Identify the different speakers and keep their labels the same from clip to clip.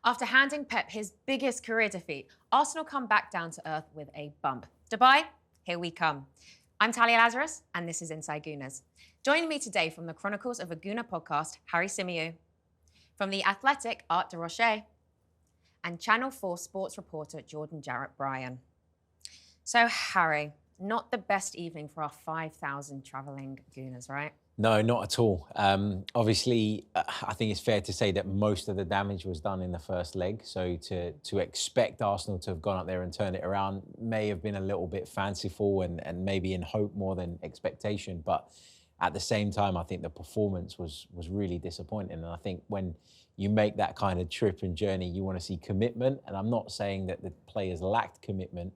Speaker 1: After handing Pep his biggest career defeat, Arsenal come back down to earth with a bump. Dubai, here we come. I'm Talia Lazarus, and this is Inside Gooners. Joining me today from the Chronicles of a Gooner podcast, Harry Symeou. From The Athletic, Art De Roché. And Channel 4 sports reporter Jordan Jarrett-Bryan. So, Harry, not the best evening for our 5,000 travelling Gooners, right?
Speaker 2: No, not at all. Obviously, I think it's fair to say that most of the damage was done in the first leg. So to expect Arsenal to have gone up there and turn it around may have been a little bit fanciful and maybe in hope more than expectation. But at the same time, I think the performance was really disappointing. And I think when you make that kind of trip and journey, you want to see commitment. And I'm not saying that the players lacked commitment,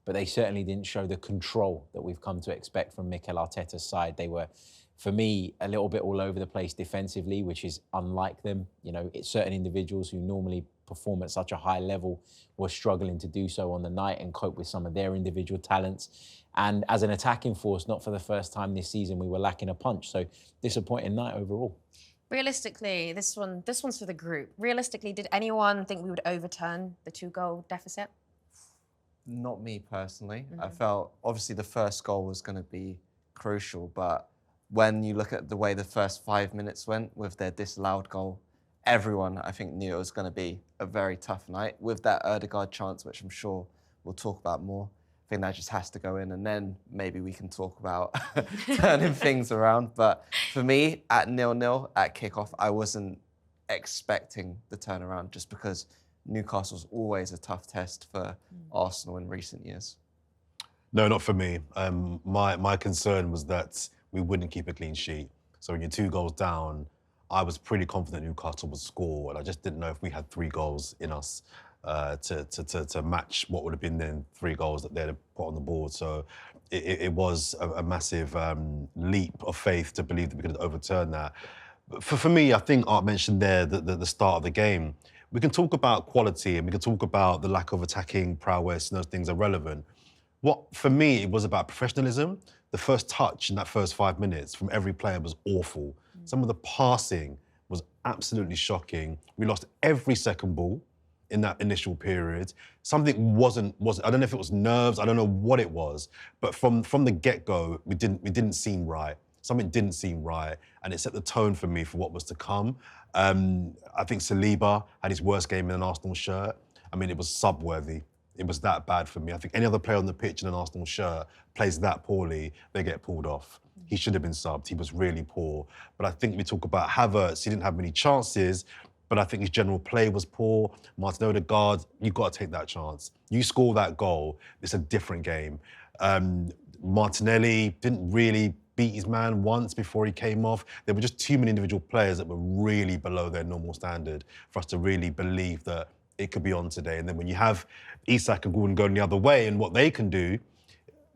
Speaker 2: but they certainly didn't show the control that we've come to expect from Mikel Arteta's side. They were, for me, a little bit all over the place defensively, which is unlike them. You know, it's certain individuals who normally perform at such a high level were struggling to do so on the night and cope with some of their individual talents. And as an attacking force, not for the first time this season, we were lacking a punch. So disappointing night overall.
Speaker 1: Realistically, this one's for the group. Realistically, did anyone think we would overturn the 2-goal deficit?
Speaker 3: Not me personally. I felt obviously the first goal was going to be crucial, but when you look at the way the first 5 minutes went with their disallowed goal, everyone, I think, knew it was going to be a very tough night. With that Ødegaard chance, which I'm sure we'll talk about more, I think that just has to go in, and then maybe we can talk about turning things around. But for me, at 0-0 at kickoff, I wasn't expecting the turnaround just because Newcastle's always a tough test for Arsenal in recent years.
Speaker 4: No, not for me. My concern was that we wouldn't keep a clean sheet. So when you're 2 goals down, I was pretty confident Newcastle would score, and I just didn't know if we had 3 goals in us to match what would have been then 3 goals that they'd have put on the board. So it was a massive leap of faith to believe that we could overturn that. For me, I think Art mentioned there the start of the game. We can talk about quality and we can talk about the lack of attacking prowess, and those things are relevant. For me, it was about professionalism. The first touch in that first 5 minutes from every player was awful. Some of the passing was absolutely shocking. We lost every second ball in that initial period. Something wasn't, I don't know if it was nerves, I don't know what it was, but from the get-go, we didn't seem right. Something didn't seem right, and it set the tone for me for what was to come. I think Saliba had his worst game in an Arsenal shirt. I mean, it was sub-worthy. It was that bad for me. I think any other player on the pitch in an Arsenal shirt plays that poorly, they get pulled off. He should have been subbed. He was really poor. But I think we talk about Havertz, he didn't have many chances, but I think his general play was poor. Martin Ødegaard, you've got to take that chance. You score that goal, it's a different game. Martinelli didn't really beat his man once before he came off. There were just too many individual players that were really below their normal standard for us to really believe that it could be on today. And then when you have Isak and Gordon going the other way and what they can do,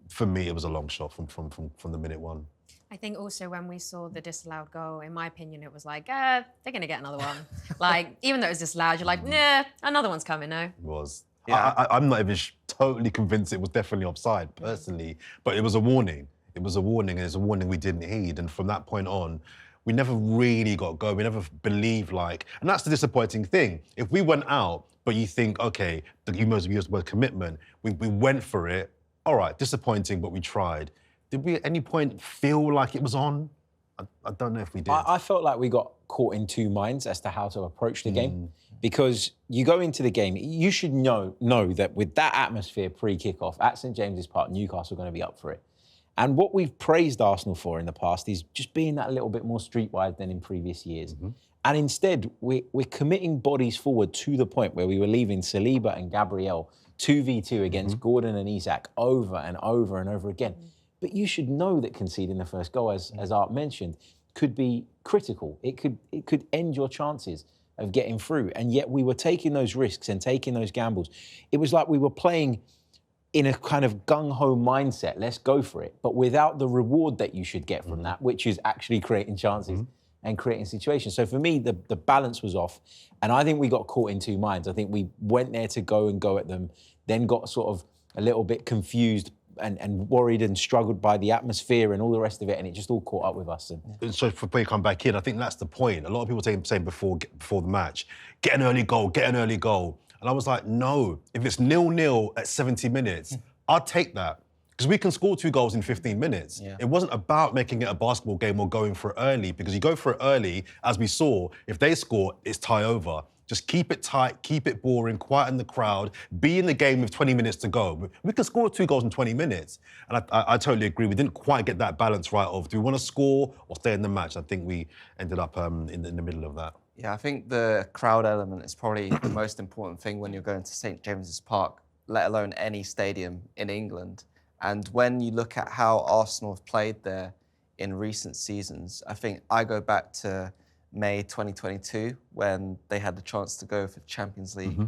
Speaker 4: for me, it was a long shot from the minute one.
Speaker 1: I think also when we saw the disallowed goal, in my opinion, it was like, they're going to get another one. Like, even though it was disallowed, you're like, nah, another one's coming, no?
Speaker 4: It was.
Speaker 3: Yeah.
Speaker 4: I'm not even totally convinced it was definitely offside, personally, but it was a warning. It was a warning, and it's a warning we didn't heed. And from that point on, we never really got going. We never believed and that's the disappointing thing. If we went out, but you think, okay, you must use the word commitment, we went for it, all right, disappointing, but we tried. Did we at any point feel like it was on? I don't know if we did.
Speaker 2: I felt like we got caught in 2 minds as to how to approach the game. Because you go into the game, you should know that with that atmosphere pre-kickoff at St James's Park, Newcastle are going to be up for it. And what we've praised Arsenal for in the past is just being that little bit more streetwise than in previous years. And instead, we're committing bodies forward to the point where we were leaving Saliba and Gabriel 2v2 against Gordon and Isak over and over and over again. But you should know that conceding the first goal, as Art mentioned, could be critical. It could end your chances of getting through. And yet we were taking those risks and taking those gambles. It was like we were playing in a kind of gung-ho mindset, let's go for it, but without the reward that you should get from that, which is actually creating chances and creating situations. So for me, the balance was off. And I think we got caught in 2 minds. I think we went there to go at them, then got sort of a little bit confused and worried and struggled by the atmosphere and all the rest of it, and it just all caught up with us. And
Speaker 4: So for play come back in, I think that's the point. A lot of people saying before the match, get an early goal, get an early goal. And I was like, no, if it's 0-0 at 70 minutes, I'd take that. Because we can score 2 goals in 15 minutes.
Speaker 3: Yeah.
Speaker 4: It wasn't about making it a basketball game or going for it early, because you go for it early, as we saw, if they score, it's tie over. Just keep it tight, keep it boring, quieten the crowd, be in the game with 20 minutes to go. We can score 2 goals in 20 minutes. And I totally agree. We didn't quite get that balance right of, do we want to score or stay in the match? I think we ended up in the middle of that.
Speaker 3: Yeah, I think the crowd element is probably the most important thing when you're going to St James's Park, let alone any stadium in England. And when you look at how Arsenal have played there in recent seasons, I think I go back to May 2022 when they had the chance to go for the Champions League.
Speaker 4: Mm-hmm.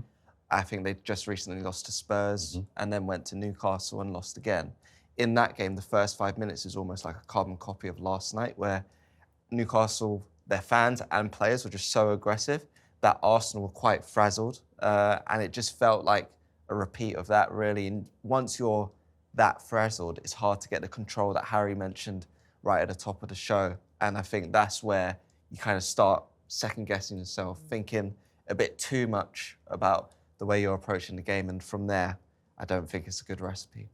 Speaker 3: I think they just recently lost to Spurs and then went to Newcastle and lost again. In that game, the first 5 minutes is almost like a carbon copy of last night, where Newcastle, their fans and players were just so aggressive that Arsenal were quite frazzled. And it just felt like a repeat of that, really. And once you're that frazzled, it's hard to get the control that Harry mentioned right at the top of the show. And I think that's where you kind of start second-guessing yourself, thinking a bit too much about the way you're approaching the game. And from there, I don't think it's a good recipe.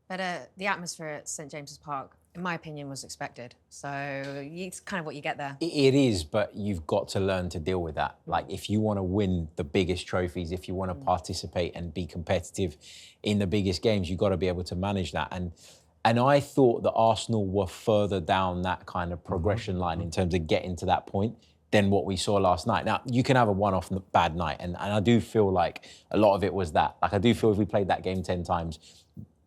Speaker 1: But the atmosphere at St James's Park, in my opinion, was expected. So it's kind of what you get there.
Speaker 2: it is, but you've got to learn to deal with that. Like, if you want to win the biggest trophies, if you want to participate and be competitive in the biggest games, you've got to be able to manage that. And I thought that Arsenal were further down that kind of progression line in terms of getting to that point than what we saw last night. Now, you can have a one-off bad night, and I do feel like a lot of it was that. Like, I do feel if we played that game 10 times,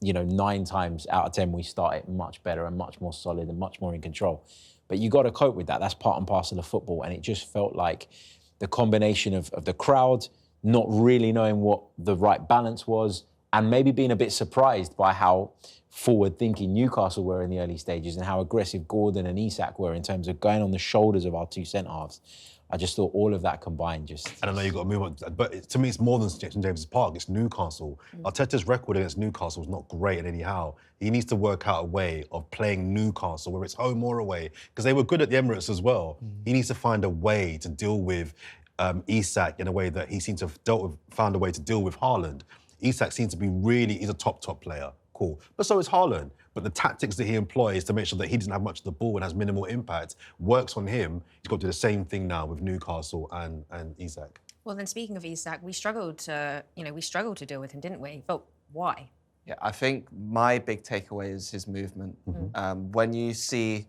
Speaker 2: 9 times out of 10, we start it much better and much more solid and much more in control. But you got to cope with that. That's part and parcel of football. And it just felt like the combination of the crowd not really knowing what the right balance was, and maybe being a bit surprised by how forward-thinking Newcastle were in the early stages and how aggressive Gordon and Isak were in terms of going on the shoulders of our 2 centre-halves. I just thought all of that combined just...
Speaker 4: I don't know, you've got to move on. But to me, it's more than St James's Park. It's Newcastle. Arteta's record against Newcastle is not great anyhow. He needs to work out a way of playing Newcastle, whether it's home or away, because they were good at the Emirates as well. He needs to find a way to deal with Isak in a way that he seems to have found a way to deal with Haaland. Isak seems to be he's a top player, cool. But so is Haaland. But the tactics that he employs to make sure that he doesn't have much of the ball and has minimal impact works on him. He's got to do the same thing now with Newcastle and Isak.
Speaker 1: Well, then speaking of Isak, we struggled to deal with him, didn't we? But why?
Speaker 3: Yeah, I think my big takeaway is his movement. When you see,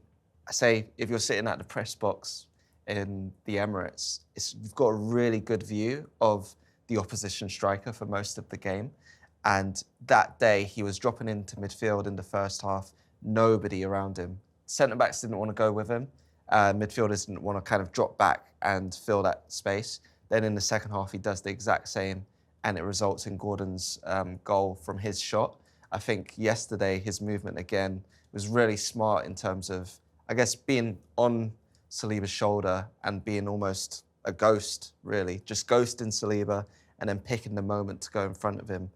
Speaker 3: say, if you're sitting at the press box in the Emirates, you've got a really good view of the opposition striker for most of the game. And that day, he was dropping into midfield in the first half, nobody around him. Centre-backs didn't want to go with him. Midfielders didn't want to kind of drop back and fill that space. Then in the second half, he does the exact same, and it results in Gordon's goal from his shot. I think yesterday, his movement again was really smart in terms of, I guess, being on Saliba's shoulder and being almost a ghost, really. Just ghosting Saliba and then picking the moment to go in front of him.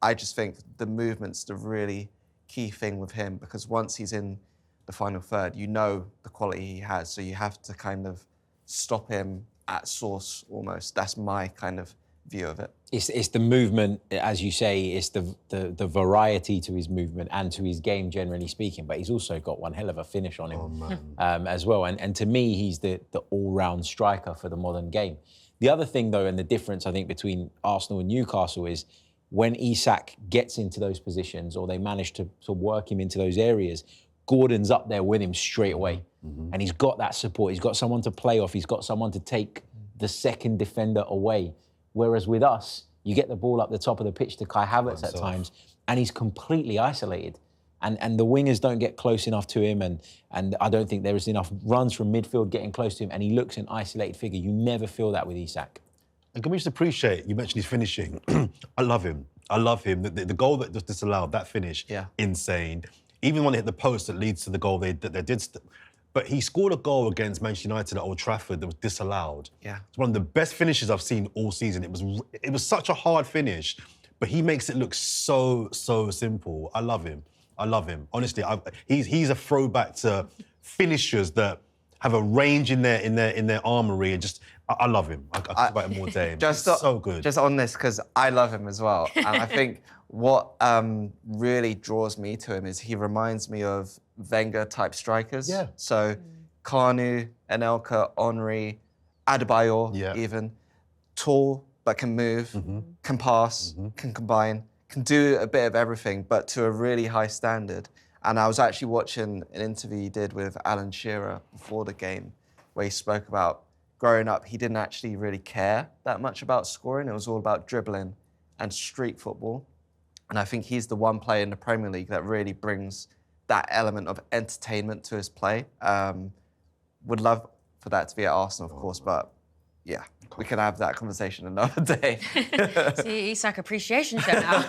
Speaker 3: I just think the movement's the really key thing with him, because once he's in the final third, you know the quality he has, so you have to kind of stop him at source almost. That's my kind of view of it.
Speaker 2: It's the movement, as you say, it's the variety to his movement and to his game, generally speaking, but he's also got one hell of a finish on him as well. And to me, he's the all-round striker for the modern game. The other thing, though, and the difference, I think, between Arsenal and Newcastle is when Isak gets into those positions or they manage to work him into those areas, Gordon's up there with him straight away. And he's got that support. He's got someone to play off. He's got someone to take the second defender away. Whereas with us, you get the ball up the top of the pitch to Kai Havertz at times, and he's completely isolated. And the wingers don't get close enough to him, and I don't think there is enough runs from midfield getting close to him, and he looks an isolated figure. You never feel that with Isak.
Speaker 4: And can we just appreciate, you mentioned his finishing. I love him. The goal that was disallowed, that finish, insane. Even when they hit the post that leads to the goal they did. But he scored a goal against Manchester United at Old Trafford that was disallowed.
Speaker 3: Yeah.
Speaker 4: It's one of the best finishes I've seen all season. It was such a hard finish, but he makes it look so simple. I love him. Honestly, he's a throwback to finishers that have a range in their armory, and just I love him. I talk about him all day.
Speaker 3: Just
Speaker 4: so good.
Speaker 3: Just on this, because I love him as well, and I think what really draws me to him is he reminds me of Wenger-type strikers.
Speaker 4: Yeah.
Speaker 3: So Kanu, Anelka, Henry, Adebayor, even tall but can move, can pass, can combine, can do a bit of everything, but to a really high standard. And I was actually watching an interview he did with Alan Shearer before the game, where he spoke about growing up, he didn't actually really care that much about scoring. It was all about dribbling and street football. And I think he's the one player in the Premier League that really brings that element of entertainment to his play. Would love for that to be at Arsenal, of course, but yeah, we can have that conversation another day.
Speaker 1: See, it's like appreciation show now.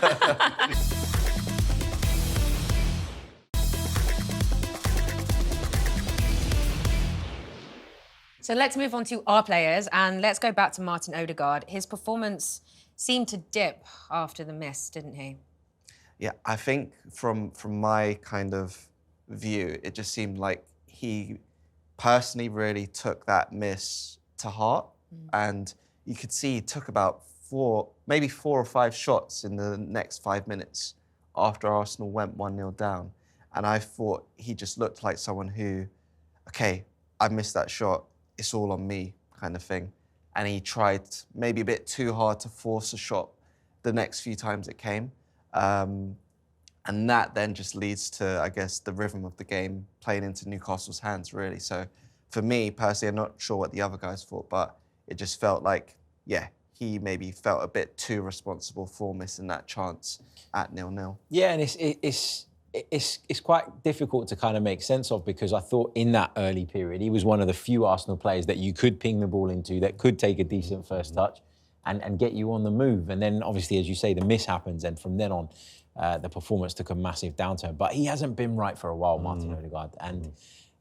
Speaker 1: So let's move on to our players, and let's go back to Martin Odegaard. His performance seemed to dip after the miss, didn't he?
Speaker 3: Yeah, I think from my kind of view, it just seemed like he personally really took that miss to heart. And you could see he took about maybe four or five shots in the next 5 minutes after Arsenal went 1-0 down. And I thought he just looked like someone who, okay, I missed that shot, it's all on me kind of thing. And he tried maybe a bit too hard to force a shot the next few times it came. And that then just leads to, I guess, the rhythm of the game playing into Newcastle's hands, really. So for me, personally, I'm not sure what the other guys thought, but it just felt like, yeah, he maybe felt a bit too responsible for missing that chance at 0-0.
Speaker 2: Yeah, and it's quite difficult to kind of make sense of, because I thought in that early period, he was one of the few Arsenal players that you could ping the ball into, that could take a decent first touch and get you on the move. And then obviously, as you say, the miss happens, and from then on, the performance took a massive downturn. But he hasn't been right for a while, Martin Odegaard. And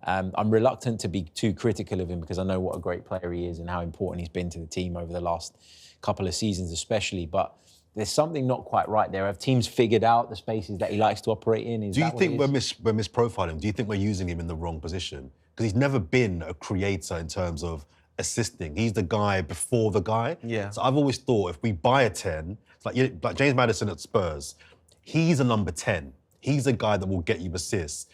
Speaker 2: I'm reluctant to be too critical of him, because I know what a great player he is and how important he's been to the team over the last couple of seasons especially. But there's something not quite right there. Have teams figured out the spaces that he likes to operate in?
Speaker 4: Do you think we're misprofiling? Do you think we're using him in the wrong position? Because he's never been a creator in terms of assisting. He's the guy before the guy.
Speaker 3: Yeah.
Speaker 4: So I've always thought if we buy a 10, it's like James Maddison at Spurs, he's a number 10. He's a guy that will get you assists.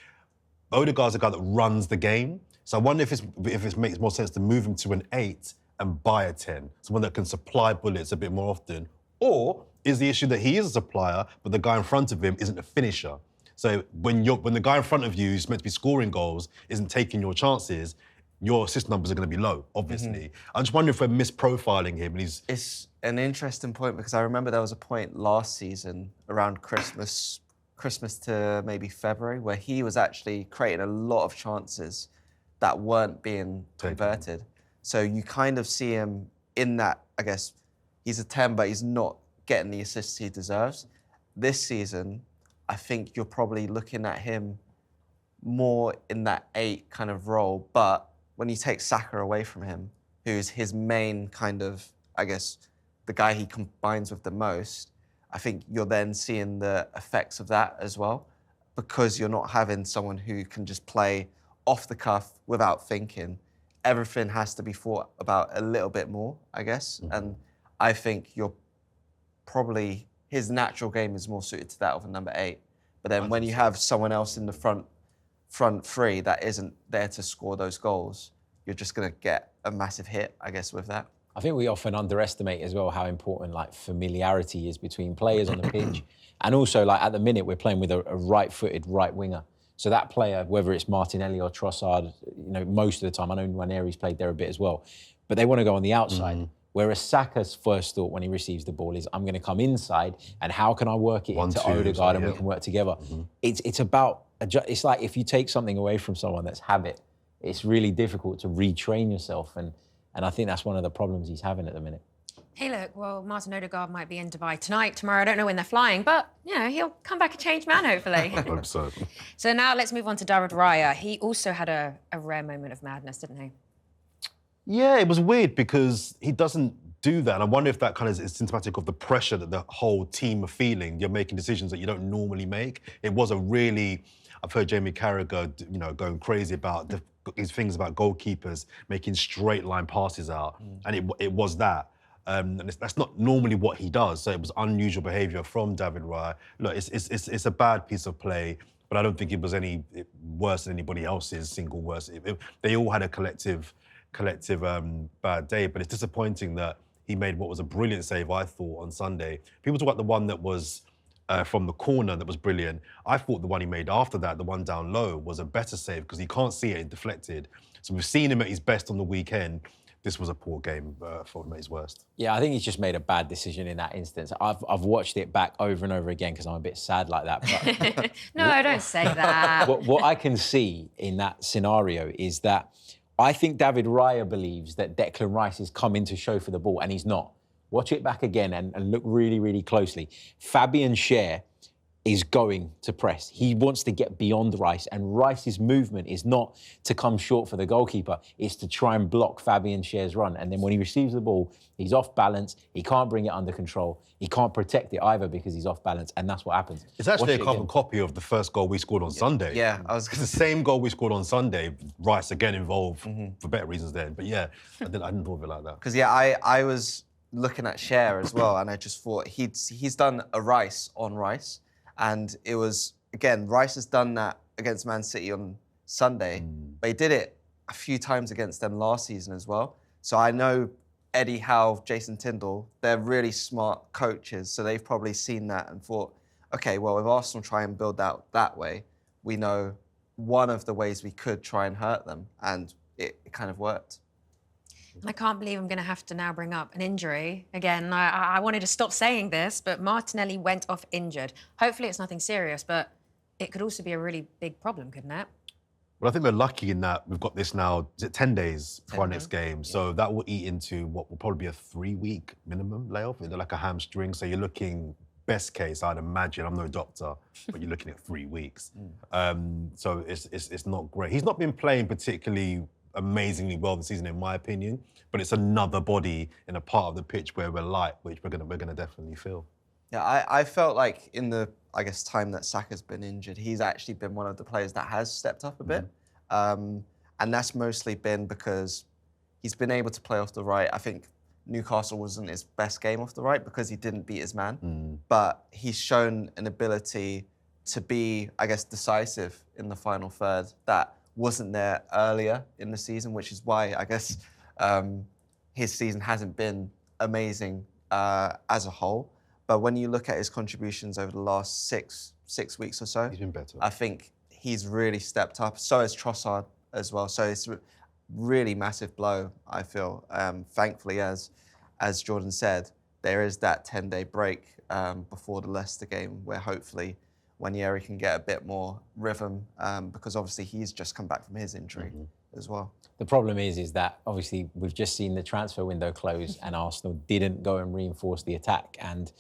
Speaker 4: Odegaard's a guy that runs the game. So I wonder if it makes more sense to move him to an 8 and buy a 10, someone that can supply bullets a bit more often. Or is the issue that he is a supplier, but the guy in front of him isn't a finisher? So when the guy in front of you who's meant to be scoring goals isn't taking your chances, your assist numbers are going to be low, obviously. I just wonder if we're misprofiling him. And
Speaker 3: It's an interesting point, because I remember there was a point last season around Christmas to maybe February, where he was actually creating a lot of chances that weren't being converted. So you kind of see him in that, I guess, he's a 10, but he's not getting the assists he deserves. This season, I think you're probably looking at him more in that 8 kind of role, but when you take Saka away from him, who's his main kind of, I guess, the guy he combines with the most, I think you're then seeing the effects of that as well, because you're not having someone who can just play off the cuff without thinking. Everything has to be thought about a little bit more, I guess. And I think his natural game is more suited to that of a number 8. But then when you have someone else in the front three that isn't there to score those goals, you're just going to get a massive hit, I guess, with that.
Speaker 2: I think we often underestimate as well how important familiarity is between players on the pitch. And also at the minute we're playing with a right-footed right winger. So that player, whether it's Martinelli or Trossard, most of the time, I know Nwaneri's played there a bit as well, but they want to go on the outside. Whereas Saka's first thought when he receives the ball is, I'm going to come inside, and how can I work it into Odegaard and we can work together? It's like if you take something away from someone that's habit, it's really difficult to retrain yourself. And I think that's one of the problems he's having at the minute.
Speaker 1: Hey, look, well, Martin Odegaard might be in Dubai tonight, tomorrow. I don't know when they're flying, but, he'll come back a changed man, hopefully.
Speaker 4: Hope so.
Speaker 1: So now let's move on to David Raya. He also had a rare moment of madness, didn't he?
Speaker 4: Yeah, it was weird because he doesn't do that. And I wonder if that kind of is symptomatic of the pressure that the whole team are feeling. You're making decisions that you don't normally make. It was a really, I've heard Jamie Carragher, going crazy about these things about goalkeepers making straight line passes out. And it was that. And that's not normally what he does. So it was unusual behaviour from David Raya. Look, it's a bad piece of play, but I don't think it was any worse than anybody else's single worst. They all had a collective bad day, but it's disappointing that he made what was a brilliant save, I thought, on Sunday. People talk about the one that was from the corner that was brilliant. I thought the one he made after that, the one down low, was a better save because he can't see it deflected. So we've seen him at his best on the weekend. This was a poor game for him at his worst.
Speaker 2: Yeah, I think he's just made a bad decision in that instance. I've watched it back over and over again because I'm a bit sad like that. But
Speaker 1: No, don't say that.
Speaker 2: what I can see in that scenario is that I think David Raya believes that Declan Rice is coming to show for the ball, and he's not. Watch it back again and look really, really closely. Fabian Schär is going to press. He wants to get beyond Rice, and Rice's movement is not to come short for the goalkeeper, it's to try and block Fabian Schär's run. And then when he receives the ball, he's off balance, he can't bring it under control, he can't protect it either because he's off balance, and that's what happens.
Speaker 4: It's actually a carbon copy of the first goal we scored on Sunday.
Speaker 3: Yeah, I was
Speaker 4: It's the same goal we scored on Sunday. Rice again involved for better reasons then. But yeah, I didn't thought of it like that.
Speaker 3: Because I was looking at Schär as well, and I just thought he's done a Rice on Rice. And it was, again, Rice has done that against Man City on Sunday, but he did it a few times against them last season as well. So I know Eddie Howe, Jason Tindall, they're really smart coaches, so they've probably seen that and thought, okay, well, if Arsenal try and build out that way, we know one of the ways we could try and hurt them, and it kind of worked.
Speaker 1: I can't believe I'm going to have to now bring up an injury. Again, I wanted to stop saying this, but Martinelli went off injured. Hopefully it's nothing serious, but it could also be a really big problem, couldn't it?
Speaker 4: Well, I think we're lucky in that we've got this now, is it 10 days for our next game? Yeah. So that will eat into what will probably be a 3-week minimum layoff, like a hamstring. So you're looking, best case, I'd imagine, I'm no doctor, but you're looking at 3 weeks. So it's not great. He's not been playing particularly amazingly well this season, in my opinion, but it's another body in a part of the pitch where we're light, which we're gonna definitely feel.
Speaker 3: Yeah, I felt like in the, time that Saka's been injured, he's actually been one of the players that has stepped up a bit. And that's mostly been because he's been able to play off the right. I think Newcastle wasn't his best game off the right because he didn't beat his man, but he's shown an ability to be, decisive in the final third that wasn't there earlier in the season, which is why his season hasn't been amazing as a whole. But when you look at his contributions over the last six weeks or so,
Speaker 4: he's been better.
Speaker 3: I think he's really stepped up. So has Trossard as well. So it's a really massive blow, I feel. Thankfully, as Jordan said, there is that 10-day break before the Leicester game where hopefully Wanyeri can get a bit more rhythm because obviously he's just come back from his injury as well.
Speaker 2: The problem is that obviously we've just seen the transfer window close and Arsenal didn't go and reinforce the attack. And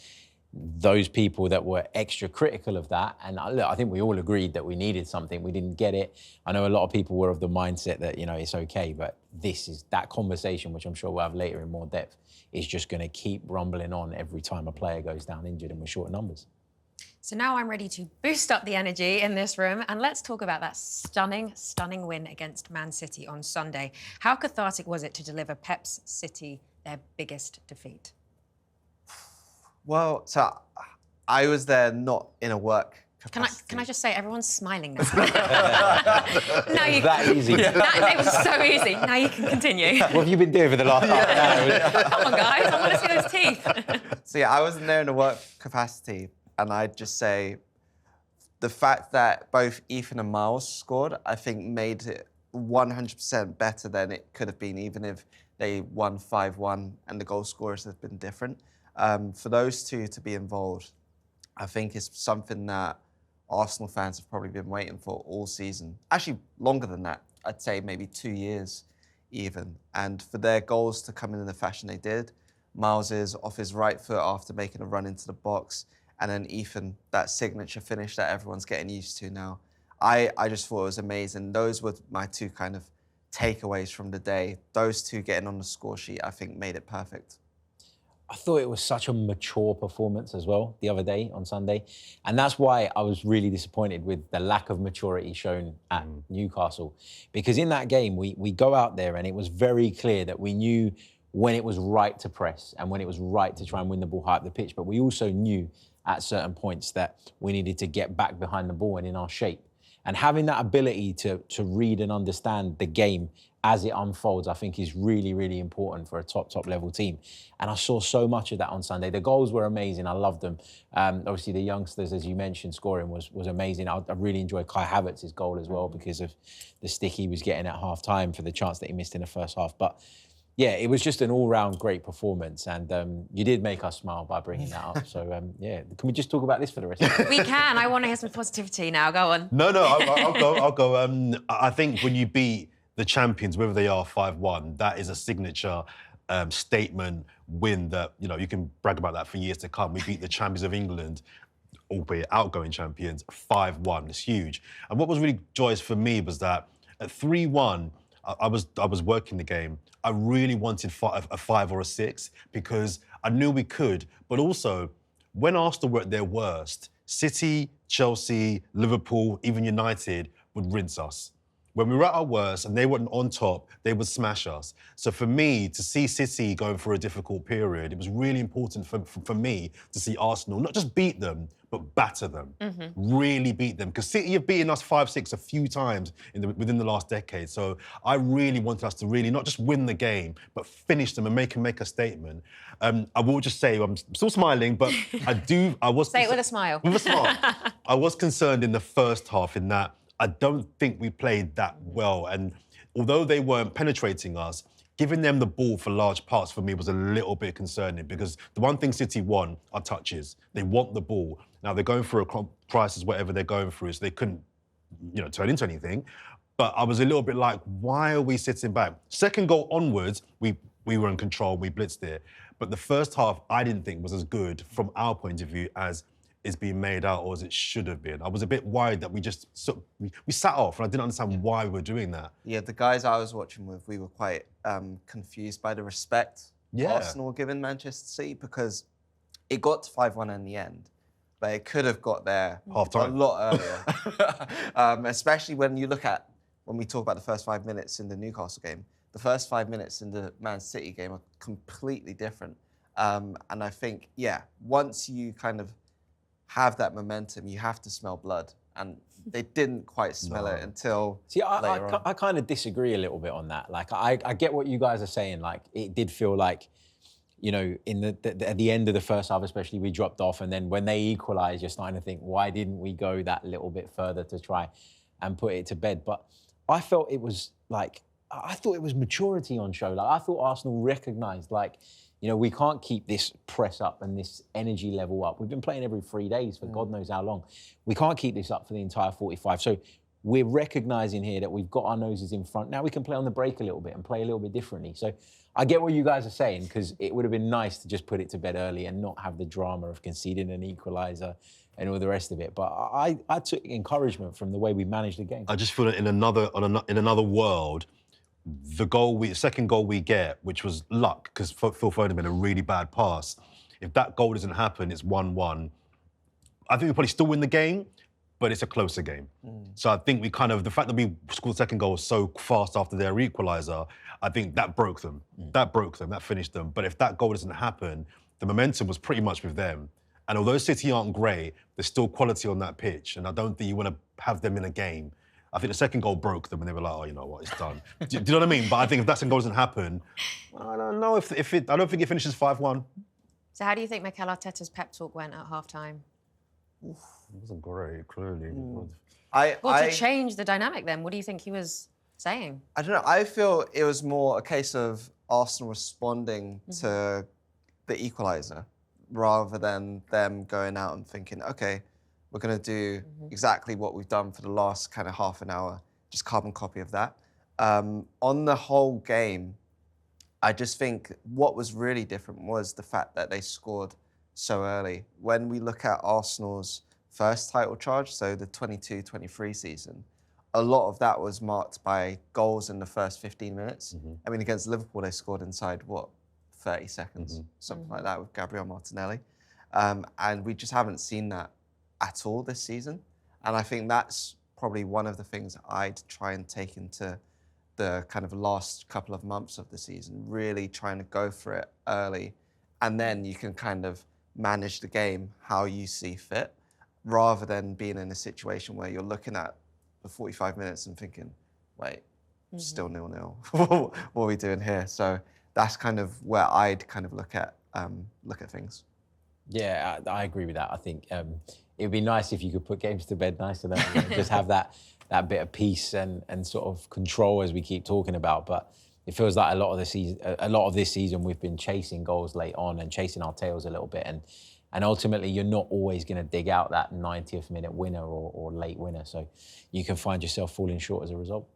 Speaker 2: those people that were extra critical of that, and look, I think we all agreed that we needed something, we didn't get it. I know a lot of people were of the mindset that, it's okay, but that conversation, which I'm sure we'll have later in more depth, is just going to keep rumbling on every time a player goes down injured and we're short of numbers.
Speaker 1: So now I'm ready to boost up the energy in this room, and let's talk about that stunning win against Man City on Sunday. How cathartic was it to deliver Pep's City their biggest defeat?
Speaker 3: Well, so I was there not in a work capacity.
Speaker 1: Can I just say, everyone's smiling now.
Speaker 2: That easy.
Speaker 1: It was so easy. Now you can continue.
Speaker 2: What have you been doing for the last half an hour?
Speaker 1: Come on, guys, I want to see those teeth.
Speaker 3: So yeah, I wasn't there in a work capacity. And I'd just say the fact that both Ethan and Miles scored, I think made it 100% better than it could have been, even if they won 5-1 and the goal scorers have been different. For those two to be involved, I think is something that Arsenal fans have probably been waiting for all season. Actually, longer than that. I'd say maybe 2 years even. And for their goals to come in the fashion they did, Miles is off his right foot after making a run into the box. And then Ethan, that signature finish that everyone's getting used to now. I just thought it was amazing. Those were my two kind of takeaways from the day. Those two getting on the score sheet, I think, made it perfect.
Speaker 2: I thought it was such a mature performance as well the other day on Sunday. And that's why I was really disappointed with the lack of maturity shown at Newcastle. Because in that game, we go out there and it was very clear that we knew when it was right to press and when it was right to try and win the ball high up the pitch. But we also knew at certain points that we needed to get back behind the ball and in our shape. And having that ability to read and understand the game as it unfolds, I think is really, really important for a top level team. And I saw so much of that on Sunday. The goals were amazing. I loved them. Obviously, the youngsters, as you mentioned, scoring was amazing. I really enjoyed Kai Havertz's goal as well because of the stick he was getting at half-time for the chance that he missed in the first half. But yeah, it was just an all-round great performance, and you did make us smile by bringing that up. So yeah, can we just talk about this for the rest of the
Speaker 1: We can. I want to hear some positivity now. Go on.
Speaker 4: No, I'll go. I think when you beat the champions, whether they are 5-1, that is a signature statement win that, you know, you can brag about that for years to come. We beat the champions of England, albeit outgoing champions, 5-1. It's huge. And what was really joyous for me was that at 3-1, I was working the game. I really wanted a 5 or a 6 because I knew we could. But also, when Arsenal were at their worst, City, Chelsea, Liverpool, even United would rinse us. When we were at our worst and they weren't on top, they would smash us. So for me, to see City going through a difficult period, it was really important for me to see Arsenal not just beat them, but batter them, really beat them. Because City have beaten us 5-6 a few times within the last decade. So I really wanted us to really not just win the game, but finish them and make a statement. I will just say, I'm still smiling, but I was...
Speaker 1: Say it with a smile.
Speaker 4: With a smile. I was concerned in the first half in that I don't think we played that well. And although they weren't penetrating us, giving them the ball for large parts for me was a little bit concerning because the one thing City want are touches. They want the ball. Now they're going through a crisis, whatever they're going through, so they couldn't, you know, turn into anything. But I was a little bit like, why are we sitting back? Second goal onwards, we were in control, we blitzed it. But the first half, I didn't think was as good from our point of view as is being made out or as it should have been. I was a bit worried that we sat off and I didn't understand why we were doing that.
Speaker 3: Yeah, the guys I was watching with, we were quite confused by the respect Arsenal were giving Manchester City because it got to 5-1 in the end, but it could have got there
Speaker 4: Half-time.
Speaker 3: a lot earlier. Especially when we talk about the first 5 minutes in the Newcastle game, the first 5 minutes in the Man City game are completely different. And I think, yeah, once you kind of have that momentum, you have to smell blood. And they didn't quite smell it until later on.
Speaker 2: I kind of disagree a little bit on that. Like, I get what you guys are saying. Like, it did feel like, you know, at the end of the first half, especially, we dropped off. And then when they equalised, you're starting to think, why didn't we go that little bit further to try and put it to bed? But I felt it was like, I thought it was maturity on show. Like, I thought Arsenal recognised, like, you know, we can't keep this press up and this energy level up. We've been playing every 3 days for God knows how long. We can't keep this up for the entire 45. So we're recognising here that we've got our noses in front. Now we can play on the break a little bit and play a little bit differently. So I get what you guys are saying, because it would have been nice to just put it to bed early and not have the drama of conceding an equaliser and all the rest of it. But I took encouragement from the way we managed the game.
Speaker 4: I just feel that in another world, the second goal we get, which was luck, because Phil Foden made a really bad pass. If that goal doesn't happen, it's 1-1. I think we probably still win the game, but it's a closer game. So I think the fact that we scored the second goal so fast after their equaliser, I think that broke them. That finished them. But if that goal doesn't happen, the momentum was pretty much with them. And although City aren't great, there's still quality on that pitch. And I don't think you want to have them in a game. I think the second goal broke them and they were like, oh, you know what, it's done. Do you know what I mean? But I think if that second goal doesn't happen, I don't know I don't think it finishes 5-1.
Speaker 1: So how do you think Mikel Arteta's pep talk went at half-time?
Speaker 4: It wasn't great, clearly.
Speaker 1: To change the dynamic then, what do you think he was saying?
Speaker 3: I don't know. I feel it was more a case of Arsenal responding to the equaliser rather than them going out and thinking, OK, we're going to do exactly what we've done for the last kind of half an hour, just carbon copy of that. On the whole game, I just think what was really different was the fact that they scored so early. When we look at Arsenal's first title charge, so the 22-23 season, a lot of that was marked by goals in the first 15 minutes. I mean, against Liverpool, they scored inside, 5 30 seconds, something like that with Gabriel Martinelli. And we just haven't seen that at all this season. And I think that's probably one of the things I'd try and take into the kind of last couple of months of the season, really trying to go for it early. And then you can kind of manage the game how you see fit, rather than being in a situation where you're looking at the 45 minutes and thinking, wait, still 0-0. What are we doing here? So that's kind of where I'd kind of look at things.
Speaker 2: Yeah, I agree with that. I think it'd be nice if you could put games to bed nicer than just have that bit of peace and sort of control as we keep talking about. But it feels like a lot of this season we've been chasing goals late on and chasing our tails a little bit. And ultimately, you're not always going to dig out that 90th minute winner or late winner. So you can find yourself falling short as a result.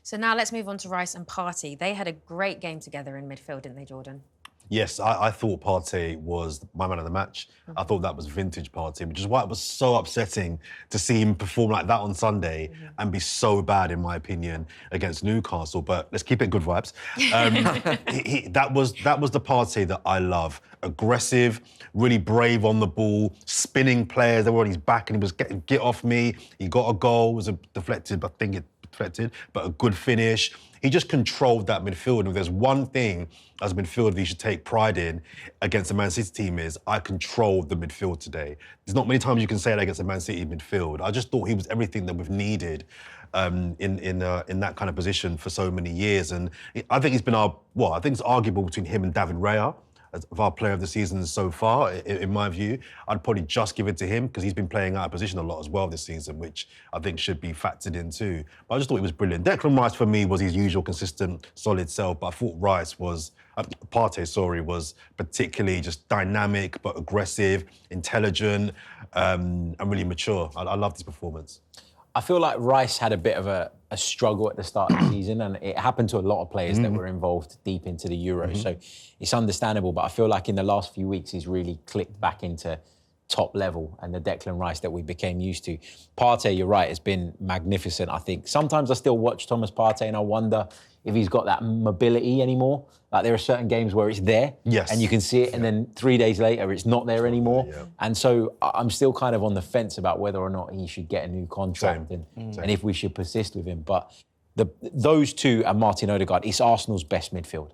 Speaker 1: So now let's move on to Rice and Partey. They had a great game together in midfield, didn't they, Jordan?
Speaker 4: Yes, I thought Partey was my man of the match. I thought that was vintage Partey, which is why it was so upsetting to see him perform like that on Sunday and be so bad, in my opinion, against Newcastle. But let's keep it good vibes. That was the Partey that I love. Aggressive, really brave on the ball, spinning players. They were on his back and he was getting, get off me. He got a goal, it was deflected, but I think it deflected, but a good finish. He just controlled that midfield. And if there's one thing as a midfielder you should take pride in against the Man City team is, I controlled the midfield today. There's not many times you can say that against the Man City midfield. I just thought he was everything that we've needed in that kind of position for so many years. And I think he's been I think it's arguable between him and David Raya of our player of the season so far, in my view. I'd probably just give it to him because he's been playing out of position a lot as well this season, which I think should be factored in too. But I just thought he was brilliant. Declan Rice for me was his usual consistent, solid self, but I thought Partey was particularly just dynamic, but aggressive, intelligent, and really mature. I loved his performance.
Speaker 2: I feel like Rice had a bit of a struggle at the start of the season, and it happened to a lot of players that were involved deep into the Euros. So it's understandable, but I feel like in the last few weeks, he's really clicked back into top level and the Declan Rice that we became used to. Partey, you're right, has been magnificent, I think. Sometimes I still watch Thomas Partey and I wonder if he's got that mobility anymore. Like there are certain games where it's there and you can see it, and then 3 days later it's not there anymore. And so I'm still kind of on the fence about whether or not he should get a new contract and if we should persist with him. But those two and Martin Odegaard, it's Arsenal's best midfield.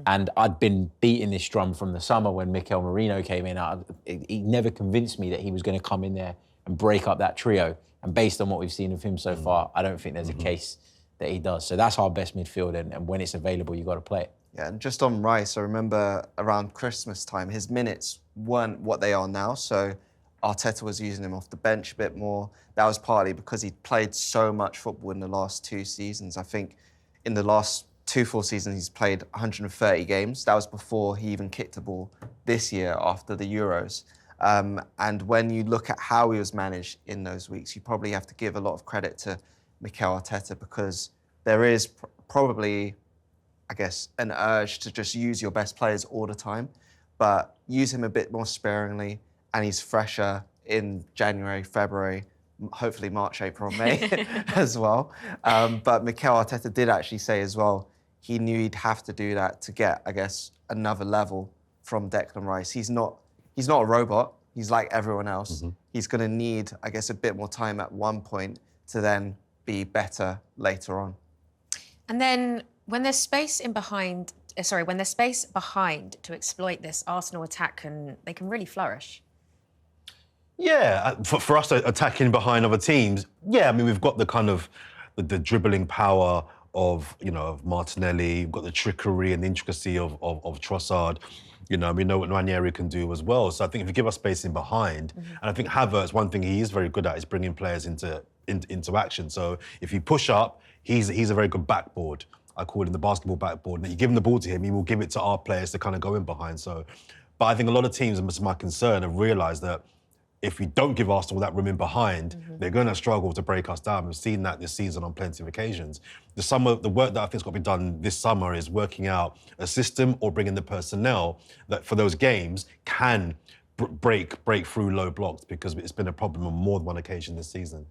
Speaker 2: And I'd been beating this drum from the summer when Mikel Merino came in. He never convinced me that he was going to come in there and break up that trio. And based on what we've seen of him so far, I don't think there's a case that he does. So that's our best midfield, and when it's available, you've got to play it.
Speaker 3: Yeah, and just on Rice, I remember around Christmas time, his minutes weren't what they are now. So Arteta was using him off the bench a bit more. That was partly because he'd played so much football in the last 2 seasons. I think in the last 2 full seasons, he's played 130 games. That was before he even kicked a ball this year after the Euros. And when you look at how he was managed in those weeks, you probably have to give a lot of credit to Mikel Arteta, because there is probably, I guess, an urge to just use your best players all the time, but use him a bit more sparingly, and he's fresher in January, February, hopefully March, April, May as well. But Mikel Arteta did actually say as well, he knew he'd have to do that to get, I guess, another level from Declan Rice. He's not a robot. He's like everyone else. He's going to need, I guess, a bit more time at one point to then be better later on.
Speaker 1: And then when there's space behind to exploit this Arsenal attack, they can really flourish.
Speaker 4: Yeah, for us attacking behind other teams, I mean, we've got the kind of the dribbling power of Martinelli. We've got the trickery and the intricacy of Trossard. We know what Ranieri can do as well. So I think if you give us space in behind, and I think Havertz, one thing he is very good at is bringing players into action. So if you push up, he's a very good backboard. I call him the basketball backboard. And you give him the ball to him, he will give it to our players to kind of go in behind. So, but I think a lot of teams, and this is my concern, have realised that if we don't give Arsenal that room in behind, they're going to struggle to break us down. We've seen that this season on plenty of occasions. The work that I think's got to be done this summer is working out a system or bringing the personnel that for those games can break through low blocks, because it's been a problem on more than one occasion this season.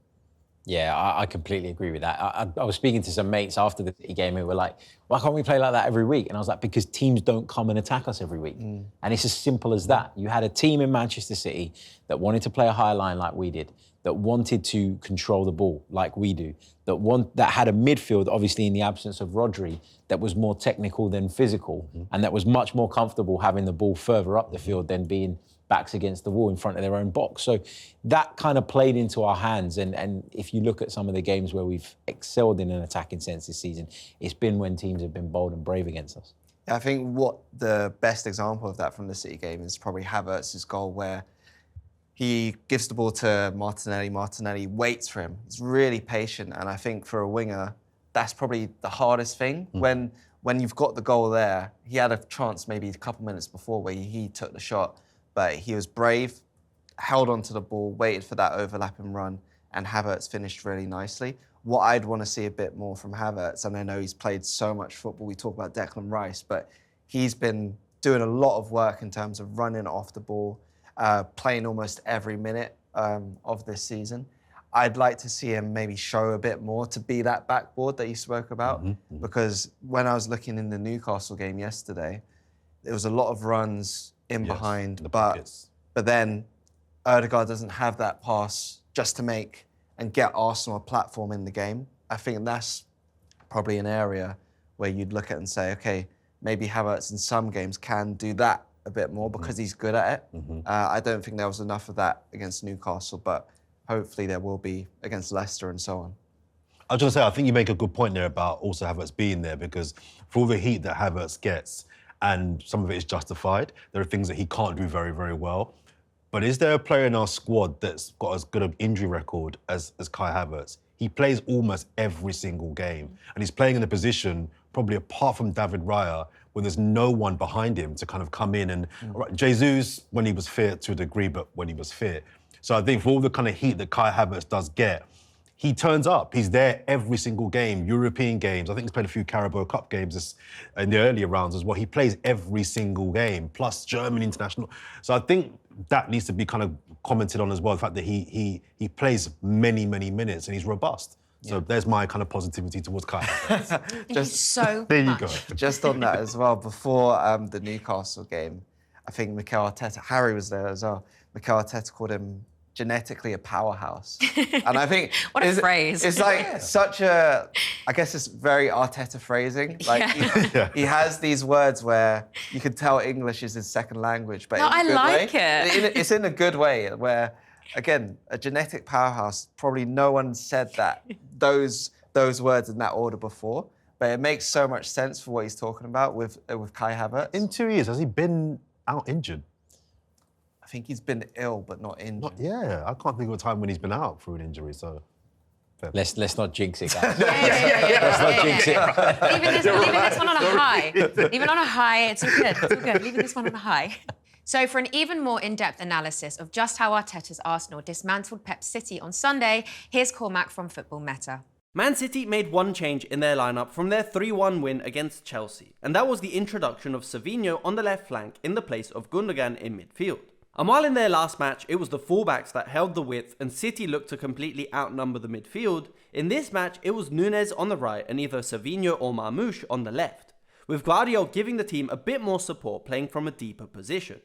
Speaker 2: Yeah, I completely agree with that. I was speaking to some mates after the City game who were like, why can't we play like that every week? And I was like, because teams don't come and attack us every week. And it's as simple as that. You had a team in Manchester City that wanted to play a high line like we did, that wanted to control the ball like we do, that had a midfield, obviously in the absence of Rodri, that was more technical than physical, and that was much more comfortable having the ball further up the field than being backs against the wall in front of their own box. So that kind of played into our hands. And if you look at some of the games where we've excelled in an attacking sense this season, it's been when teams have been bold and brave against us.
Speaker 3: I think what the best example of that from the City game is probably Havertz's goal, where he gives the ball to Martinelli. Martinelli waits for him. He's really patient. And I think for a winger, that's probably the hardest thing. When you've got the goal there, he had a chance maybe a couple minutes before where he took the shot. But he was brave, held onto the ball, waited for that overlapping run, and Havertz finished really nicely. What I'd want to see a bit more from Havertz, and I know he's played so much football, we talk about Declan Rice, but he's been doing a lot of work in terms of running off the ball, playing almost every minute of this season. I'd like to see him maybe show a bit more to be that backboard that you spoke about, because when I was looking in the Newcastle game yesterday, there was a lot of runs in behind, but then Ødegaard doesn't have that pass just to make and get Arsenal a platform in the game. I think that's probably an area where you'd look at and say, okay, maybe Havertz in some games can do that a bit more because he's good at it. I don't think there was enough of that against Newcastle, but hopefully there will be against Leicester and so on.
Speaker 4: I was going to say, I think you make a good point there about also Havertz being there, because for all the heat that Havertz gets, and some of it is justified, there are things that he can't do very, very well. But is there a player in our squad that's got as good an injury record as Kai Havertz? He plays almost every single game, and he's playing in a position, probably apart from David Raya, where there's no one behind him to kind of come in and... Right, Jesus, when he was fit to a degree, but when he was fit. So I think for all the kind of heat that Kai Havertz does get, he turns up. He's there every single game, European games. I think he's played a few Carabao Cup games in the earlier rounds as well. He plays every single game, plus German international. So I think that needs to be kind of commented on as well, the fact that he plays many, many minutes and he's robust. So there's my kind of positivity towards Kai.
Speaker 1: Thank you so
Speaker 4: there you
Speaker 1: much.
Speaker 4: go.
Speaker 3: Just on that as well, before the Newcastle game, I think Mikel Arteta, Harry was there as well, Mikel Arteta called him genetically a powerhouse. And I think...
Speaker 1: What a phrase.
Speaker 3: It's like such a... I guess it's very Arteta phrasing. Like he has these words where you can tell English is his second language, but
Speaker 1: No,
Speaker 3: in a
Speaker 1: I
Speaker 3: good
Speaker 1: like
Speaker 3: way.
Speaker 1: it.
Speaker 3: It's in a good way where, again, a genetic powerhouse, probably no one said that, those words in that order before, but it makes so much sense for what he's talking about with Kai Havertz.
Speaker 4: In 2 years, has he been out injured?
Speaker 3: I think he's been ill, but not injured.
Speaker 4: I can't think of a time when he's been out through an injury, so...
Speaker 2: Let's not jinx it, guys.
Speaker 1: Let's
Speaker 2: not jinx it.
Speaker 1: Leaving this one on a high. Leaving on a high, it's all good, it's all good. Leaving this one on a high. So for an even more in-depth analysis of just how Arteta's Arsenal dismantled Pep City on Sunday, here's Cormac from Football Meta.
Speaker 5: Man City made one change in their lineup from their 3-1 win against Chelsea, and that was the introduction of Symeou on the left flank in the place of Gundogan in midfield. And while in their last match it was the fullbacks that held the width and City looked to completely outnumber the midfield, in this match it was Núñez on the right and either Symeou or Marmoush on the left, with Guardiola giving the team a bit more support playing from a deeper position.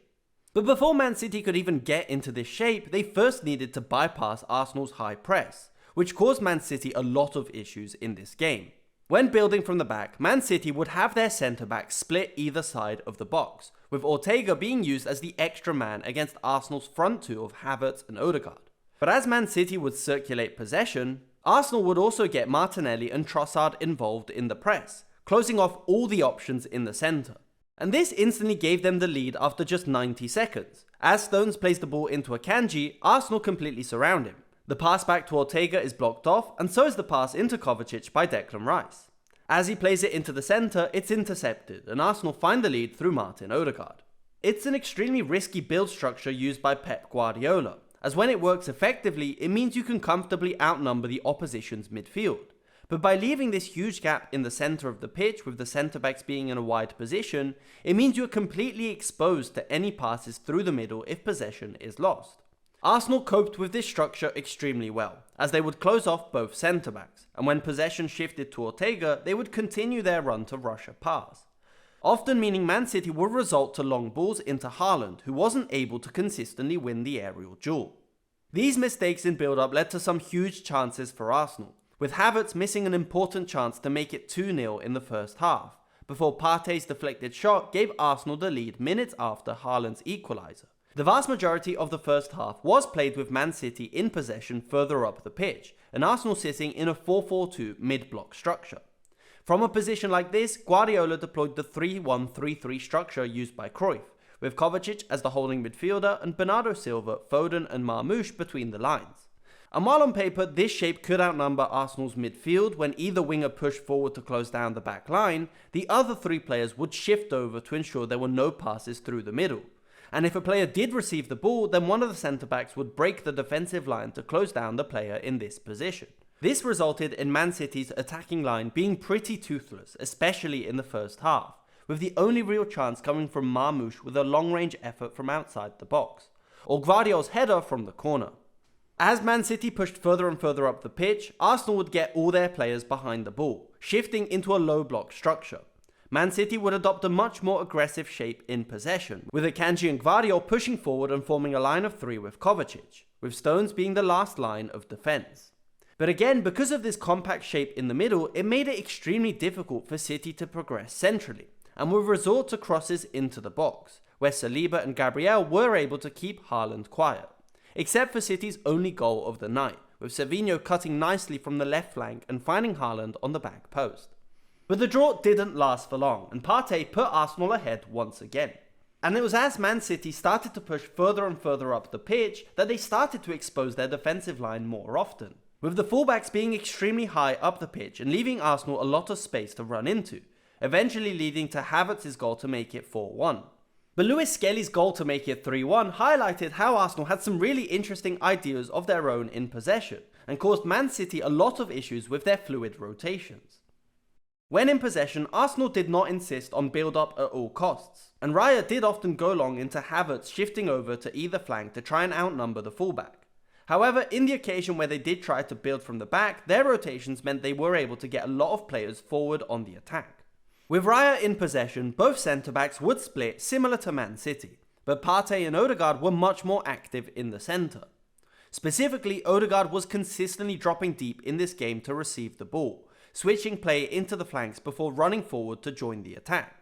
Speaker 5: But before Man City could even get into this shape, they first needed to bypass Arsenal's high press, which caused Man City a lot of issues in this game. When building from the back, Man City would have their centre-backs split either side of the box, with Ortega being used as the extra man against Arsenal's front two of Havertz and Ødegaard. But as Man City would circulate possession, Arsenal would also get Martinelli and Trossard involved in the press, closing off all the options in the centre. And this instantly gave them the lead after just 90 seconds. As Stones plays the ball into Akanji, Arsenal completely surround him. The pass back to Ortega is blocked off, and so is the pass into Kovacic by Declan Rice. As he plays it into the centre, it's intercepted, and Arsenal find the lead through Martin Ødegaard. It's an extremely risky build structure used by Pep Guardiola, as when it works effectively, it means you can comfortably outnumber the opposition's midfield. But by leaving this huge gap in the centre of the pitch with the centre-backs being in a wide position, it means you're completely exposed to any passes through the middle if possession is lost. Arsenal coped with this structure extremely well, as they would close off both centre-backs, and when possession shifted to Ortega, they would continue their run to rush a pass, often meaning Man City would resort to long balls into Haaland, who wasn't able to consistently win the aerial duel. These mistakes in build-up led to some huge chances for Arsenal, with Havertz missing an important chance to make it 2-0 in the first half, before Partey's deflected shot gave Arsenal the lead minutes after Haaland's equaliser. The vast majority of the first half was played with Man City in possession further up the pitch, and Arsenal sitting in a 4-4-2 mid-block structure. From a position like this, Guardiola deployed the 3-1-3-3 structure used by Cruyff, with Kovacic as the holding midfielder and Bernardo Silva, Foden and Marmoush between the lines. And while on paper this shape could outnumber Arsenal's midfield when either winger pushed forward to close down the back line, the other three players would shift over to ensure there were no passes through the middle. And if a player did receive the ball, then one of the centre-backs would break the defensive line to close down the player in this position. This resulted in Man City's attacking line being pretty toothless, especially in the first half, with the only real chance coming from Marmoush with a long-range effort from outside the box, or Gvardiol's header from the corner. As Man City pushed further and further up the pitch, Arsenal would get all their players behind the ball, shifting into a low-block structure. Man City would adopt a much more aggressive shape in possession, with Akanji and Gvardiol pushing forward and forming a line of three with Kovacic, with Stones being the last line of defence. But again, because of this compact shape in the middle, it made it extremely difficult for City to progress centrally, and would resort to crosses into the box, where Saliba and Gabriel were able to keep Haaland quiet, except for City's only goal of the night, with Symeou cutting nicely from the left flank and finding Haaland on the back post. But the draw didn't last for long, and Partey put Arsenal ahead once again. And it was as Man City started to push further and further up the pitch that they started to expose their defensive line more often, with the fullbacks being extremely high up the pitch and leaving Arsenal a lot of space to run into, eventually leading to Havertz's goal to make it 4-1. But Lewis Skelly's goal to make it 3-1 highlighted how Arsenal had some really interesting ideas of their own in possession, and caused Man City a lot of issues with their fluid rotations. When in possession, Arsenal did not insist on build-up at all costs, and Raya did often go long into Havertz shifting over to either flank to try and outnumber the fullback. However, in the occasion where they did try to build from the back, their rotations meant they were able to get a lot of players forward on the attack. With Raya in possession, both centre-backs would split similar to Man City, but Partey and Odegaard were much more active in the centre. Specifically, Odegaard was consistently dropping deep in this game to receive the ball, switching play into the flanks before running forward to join the attack.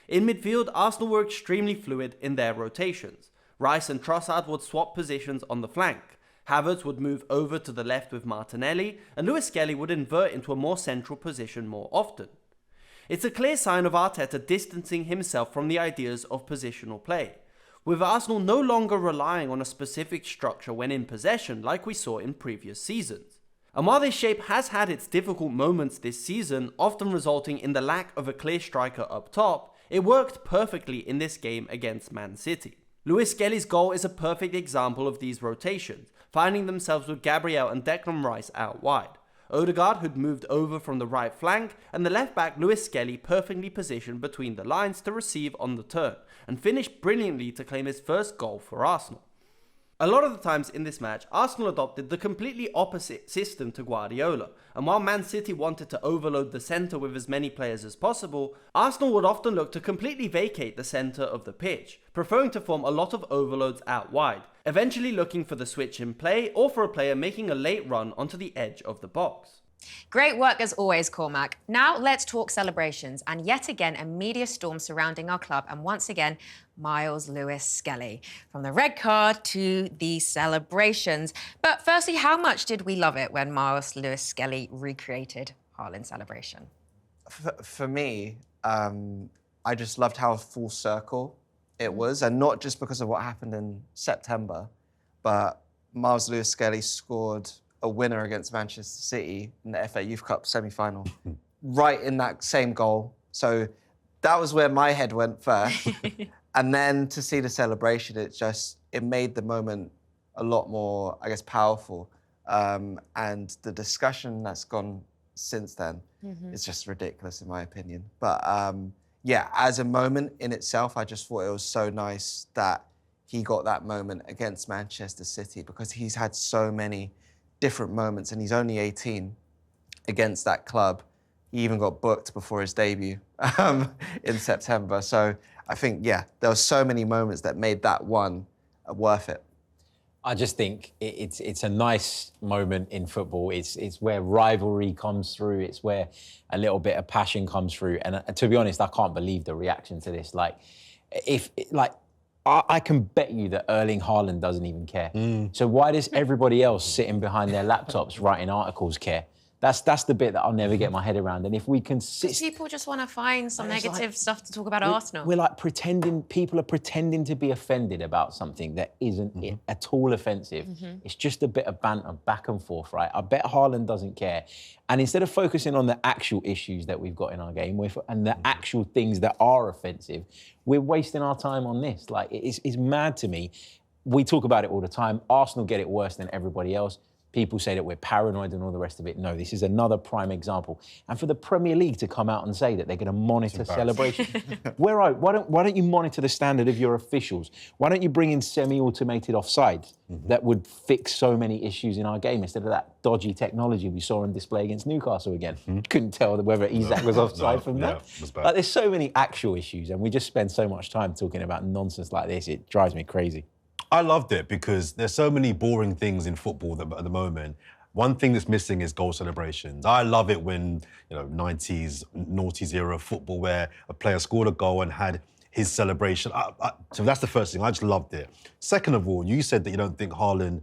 Speaker 5: In midfield, Arsenal were extremely fluid in their rotations. Rice and Trossard would swap positions on the flank, Havertz would move over to the left with Martinelli, and Lewis Skelly would invert into a more central position more often. It's a clear sign of Arteta distancing himself from the ideas of positional play, with Arsenal no longer relying on a specific structure when in possession like we saw in previous seasons. And while this shape has had its difficult moments this season, often resulting in the lack of a clear striker up top, it worked perfectly in this game against Man City. Lewis Skelly's goal is a perfect example of these rotations, finding themselves with Gabriel and Declan Rice out wide. Odegaard had moved over from the right flank, and the left back Lewis Skelly perfectly positioned between the lines to receive on the turn, and finished brilliantly to claim his first goal for Arsenal. A lot of the times in this match, Arsenal adopted the completely opposite system to Guardiola, and while Man City wanted to overload the centre with as many players as possible, Arsenal would often look to completely vacate the centre of the pitch, preferring to form a lot of overloads out wide, eventually looking for the switch in play or for a player making a late run onto the edge of the box.
Speaker 1: Great work as always, Cormac. Now let's talk celebrations, and yet again a media storm surrounding our club, and once again Miles Lewis Skelly. From the red card to the celebrations. But firstly, how much did we love it when Miles Lewis Skelly recreated Haaland's celebration?
Speaker 3: For me, I just loved how full circle it was, and not just because of what happened in September, but Miles Lewis Skelly scored a winner against Manchester City in the FA Youth Cup semi-final, right in that same goal. So that was where my head went first. And then to see the celebration, it made the moment a lot more, I guess, powerful. And the discussion that's gone since then is just ridiculous in my opinion. But yeah, as a moment in itself, I just thought it was so nice that he got that moment against Manchester City, because he's had so many different moments, and he's only 18 against that club. He even got booked before his debut in September. So I think, yeah, there were so many moments that made that one worth it.
Speaker 2: I just think it's a nice moment in football. It's where rivalry comes through. It's where a little bit of passion comes through. And to be honest, I can't believe the reaction to this. I can bet you that Erling Haaland doesn't even care. So why does everybody else sitting behind their laptops writing articles care? That's the bit that I'll never get my head around. And if we
Speaker 1: people just want to find some negative stuff to talk about Arsenal.
Speaker 2: We're like people are pretending to be offended about something that isn't at all offensive. It's just a bit of banter back and forth, right? I bet Haaland doesn't care. And instead of focusing on the actual issues that we've got in our game and the actual things that are offensive, we're wasting our time on this. Like, it's mad to me. We talk about it all the time. Arsenal get it worse than everybody else. People say that we're paranoid and all the rest of it. No, this is another prime example. And for the Premier League to come out and say that they're going to monitor celebrations, why don't you monitor the standard of your officials? Why don't you bring in semi-automated offsides that would fix so many issues in our game instead of that dodgy technology we saw on display against Newcastle again? Couldn't tell whether Isak was offside from that.
Speaker 4: It was bad.
Speaker 2: Like, there's so many actual issues, and we just spend so much time talking about nonsense like this. It drives me crazy.
Speaker 4: I loved it because there's so many boring things in football at the moment. One thing that's missing is goal celebrations. I love it when, 90s, noughties era football where a player scored a goal and had his celebration. So that's the first thing. I just loved it. Second of all, you said that you don't think Haaland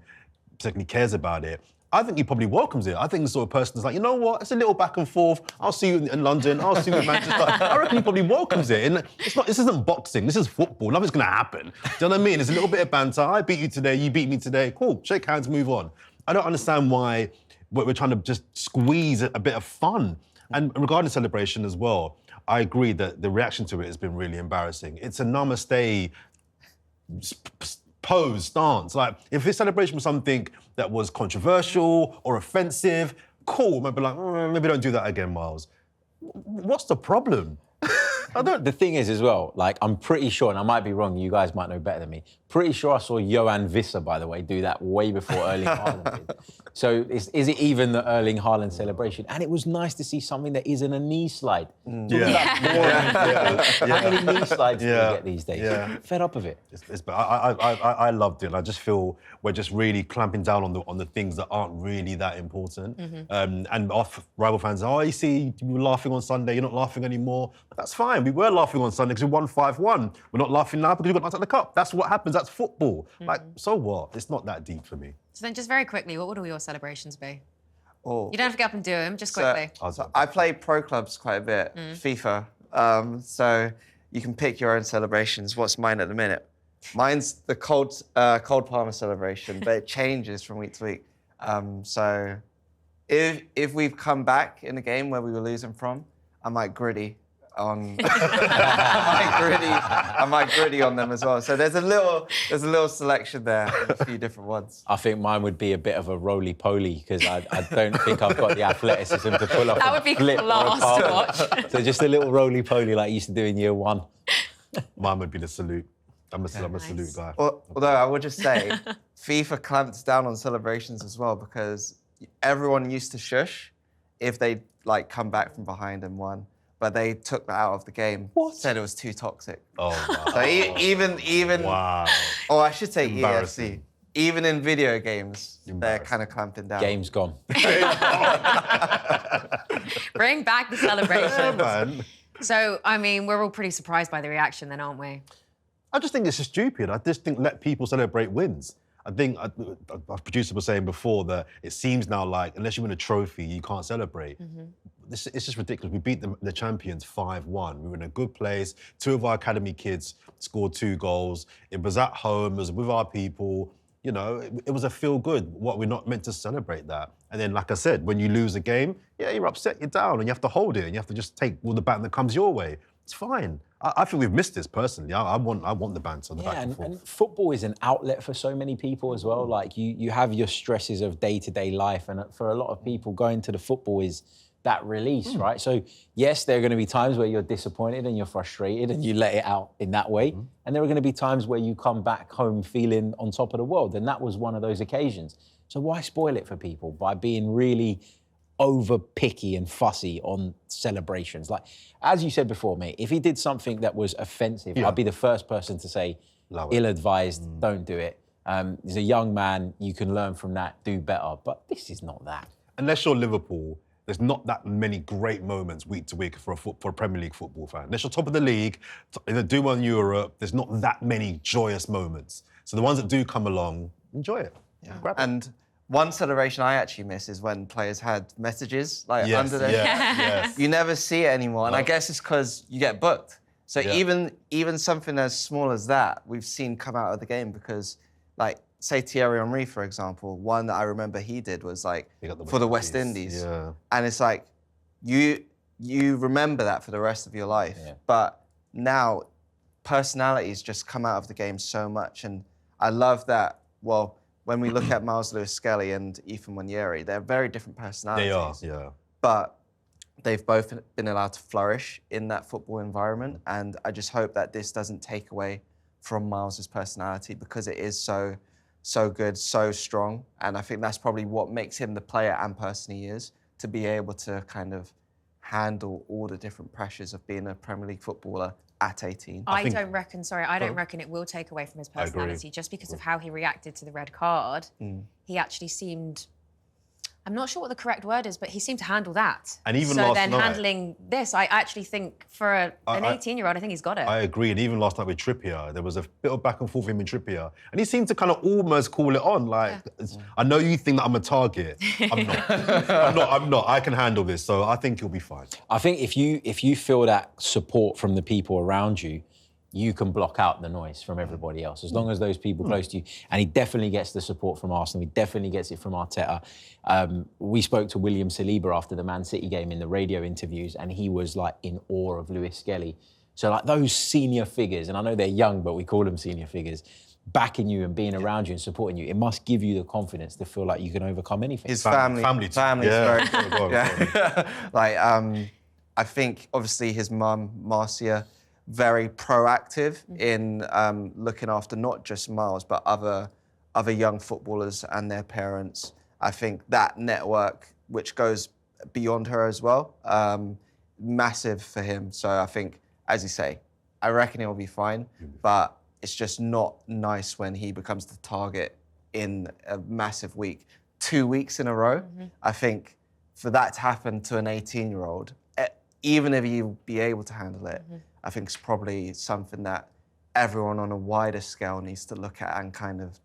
Speaker 4: particularly cares about it. I think he probably welcomes it. I think the sort of person is like, you know what, it's a little back and forth. I'll see you in London. I'll see you in Manchester. I reckon he probably welcomes it. And this isn't boxing. This is football. Nothing's going to happen. Do you know what I mean? It's a little bit of banter. I beat you today. You beat me today. Cool. Shake hands, move on. I don't understand why we're trying to just squeeze a bit of fun. And regarding celebration as well, I agree that the reaction to it has been really embarrassing. It's a namaste pose, stance. Like, if this celebration was something that was controversial or offensive, cool. Maybe maybe don't do that again, Miles. What's the problem?
Speaker 2: The thing is as well, like, I'm pretty sure, and I might be wrong, you guys might know better than me, pretty sure I saw Johan Visser, by the way, do that way before Erling Haaland did. So is it even the Erling Haaland celebration? And it was nice to see something that isn't a knee slide. How many knee slides do we get these days?
Speaker 4: Yeah.
Speaker 2: Fed up of it.
Speaker 4: I loved it. I just feel we're just really clamping down on the things that aren't really that important. And our rival fans, you see, you were laughing on Sunday, you're not laughing anymore. But that's fine. We were laughing on Sunday because we won 5-1. We're not laughing now because we got knocked out of the cup. That's what happens. That's football. Like, so what? It's not that deep for me.
Speaker 1: So then just very quickly, what would all your celebrations be?
Speaker 3: Oh.
Speaker 1: You don't have to get up and do them, just quickly.
Speaker 3: So I play pro clubs quite a bit, FIFA. So you can pick your own celebrations. What's mine at the minute? Mine's the Cold Palmer celebration, but it changes from week to week. So if we've come back in a game where we were losing from, I might gritty on I might gritty on them as well. So there's a little selection there, a few different ones.
Speaker 2: I think mine would be a bit of a roly-poly because I don't think I've got the athleticism to pull off
Speaker 1: That would be class to watch.
Speaker 2: So just a little roly-poly like you used to do in year one.
Speaker 4: Mine would be the salute. I'm a salute guy.
Speaker 3: Although I would just say, FIFA clamps down on celebrations as well because everyone used to shush if they come back from behind and won. But they took that out of the game.
Speaker 2: What?
Speaker 3: Said it was too toxic.
Speaker 4: Oh, wow.
Speaker 3: So even
Speaker 4: Wow.
Speaker 3: Or I should say EFC.
Speaker 4: Embarrassing.
Speaker 3: Even in video games, they're kind of clamping down.
Speaker 2: Game's gone.
Speaker 1: Bring back the celebrations.
Speaker 4: Yeah, man.
Speaker 1: So, I mean, we're all pretty surprised by the reaction then, aren't we?
Speaker 4: I just think it's stupid. I just think let people celebrate wins. I think our producer was saying before that it seems now like unless you win a trophy, you can't celebrate. It's just ridiculous. We beat the champions 5-1. We were in a good place. 2 of our academy kids scored 2 goals. It was at home. It was with our people. You know, it was a feel-good. What, we're not meant to celebrate that. And then, like I said, when you lose a game, yeah, you're upset, you're down, and you have to hold it, and you have to just take all the baton that comes your way. It's fine. I think we've missed this personally. I want the banter, the back and forth.
Speaker 2: And football is an outlet for so many people as well. Like you have your stresses of day-to-day life, and for a lot of people, going to the football is that release, right? So yes, there are going to be times where you're disappointed and you're frustrated and you let it out in that way. And there are going to be times where you come back home feeling on top of the world. And that was one of those occasions. So why spoil it for people by being really over picky and fussy on celebrations? Like, as you said before, mate, if he did something that was offensive, I'd be the first person to say, ill-advised, don't do it. He's a young man, you can learn from that, do better. But this is not that.
Speaker 4: Unless you're Liverpool, there's not that many great moments week to week for a Premier League football fan. Unless you're top of the league, do well in Europe, there's not that many joyous moments. So the ones that do come along, enjoy it.
Speaker 3: Yeah.
Speaker 4: Grab it.
Speaker 3: And one celebration I actually miss is when players had messages under their...
Speaker 4: Yes.
Speaker 3: You never see it anymore. And I guess it's because you get booked. So
Speaker 4: Yeah.
Speaker 3: even something as small as that, we've seen come out of the game because, like, say Thierry Henry, for example, one that I remember he did was like for the West Indies.
Speaker 4: Yeah.
Speaker 3: And it's like, you remember that for the rest of your life.
Speaker 2: Yeah.
Speaker 3: But now personalities just come out of the game so much. And I love that, well, when we look at Miles Lewis-Skelly and Ethan Nwaneri, they're very different personalities.
Speaker 4: They are, yeah.
Speaker 3: But they've both been allowed to flourish in that football environment. And I just hope that this doesn't take away from Miles's personality because it is so good, so strong. And I think that's probably what makes him the player and person he is, to be able to kind of handle all the different pressures of being a Premier League footballer at 18.
Speaker 1: I don't reckon it will take away from his personality just because of how he reacted to the red card. He actually seemed, I'm not sure what the correct word is, but he seemed to handle that.
Speaker 4: And even
Speaker 1: so
Speaker 4: last
Speaker 1: then
Speaker 4: night,
Speaker 1: handling this, I actually think for an 18-year-old, I think he's got it.
Speaker 4: I agree. And even last night with Trippier, there was a bit of back and forth with him and Trippier. And he seemed to kind of almost call it on. Like, I know you think that I'm a target. I'm not. I'm not. I can handle this. So I think he'll be fine.
Speaker 2: I think if you feel that support from the people around you, you can block out the noise from everybody else. As long as those people close to you, and he definitely gets the support from Arsenal, he definitely gets it from Arteta. We spoke to William Saliba after the Man City game in the radio interviews, and he was like in awe of Lewis-Skelly. So like those senior figures, and I know they're young, but we call them senior figures, backing you and being around you and supporting you, it must give you the confidence to feel like you can overcome anything.
Speaker 3: His family's very
Speaker 4: Go on.
Speaker 3: like, I think obviously his mum, Marcia, very proactive in looking after not just Miles, but other young footballers and their parents. I think that network, which goes beyond her as well, massive for him. So I think, as you say, I reckon he'll be fine, but it's just not nice when he becomes the target in a massive week. 2 weeks in a row, I think for that to happen to an 18-year-old, even if you be able to handle it, I think it's probably something that everyone on a wider scale needs to look at and kind of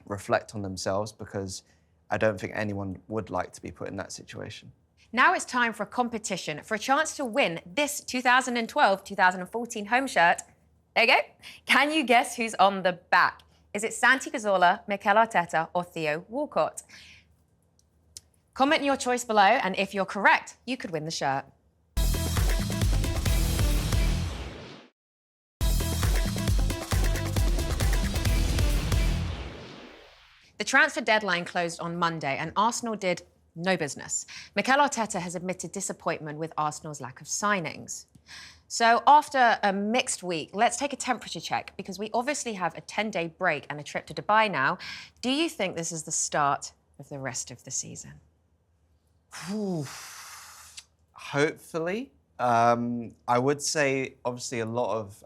Speaker 3: reflect on themselves, because I don't think anyone would like to be put in that situation.
Speaker 1: Now it's time for a competition for a chance to win this 2012-2014 home shirt. There you go. Can you guess who's on the back? Is it Santi Cazorla, Mikel Arteta, or Theo Walcott? Comment your choice below, and if you're correct, you could win the shirt. The transfer deadline closed on Monday, and Arsenal did no business. Mikel Arteta has admitted disappointment with Arsenal's lack of signings. So after a mixed week, let's take a temperature check, because we obviously have a 10-day break and a trip to Dubai now. Do you think this is the start of the rest of the season?
Speaker 3: Hopefully. I would say, obviously, a lot of,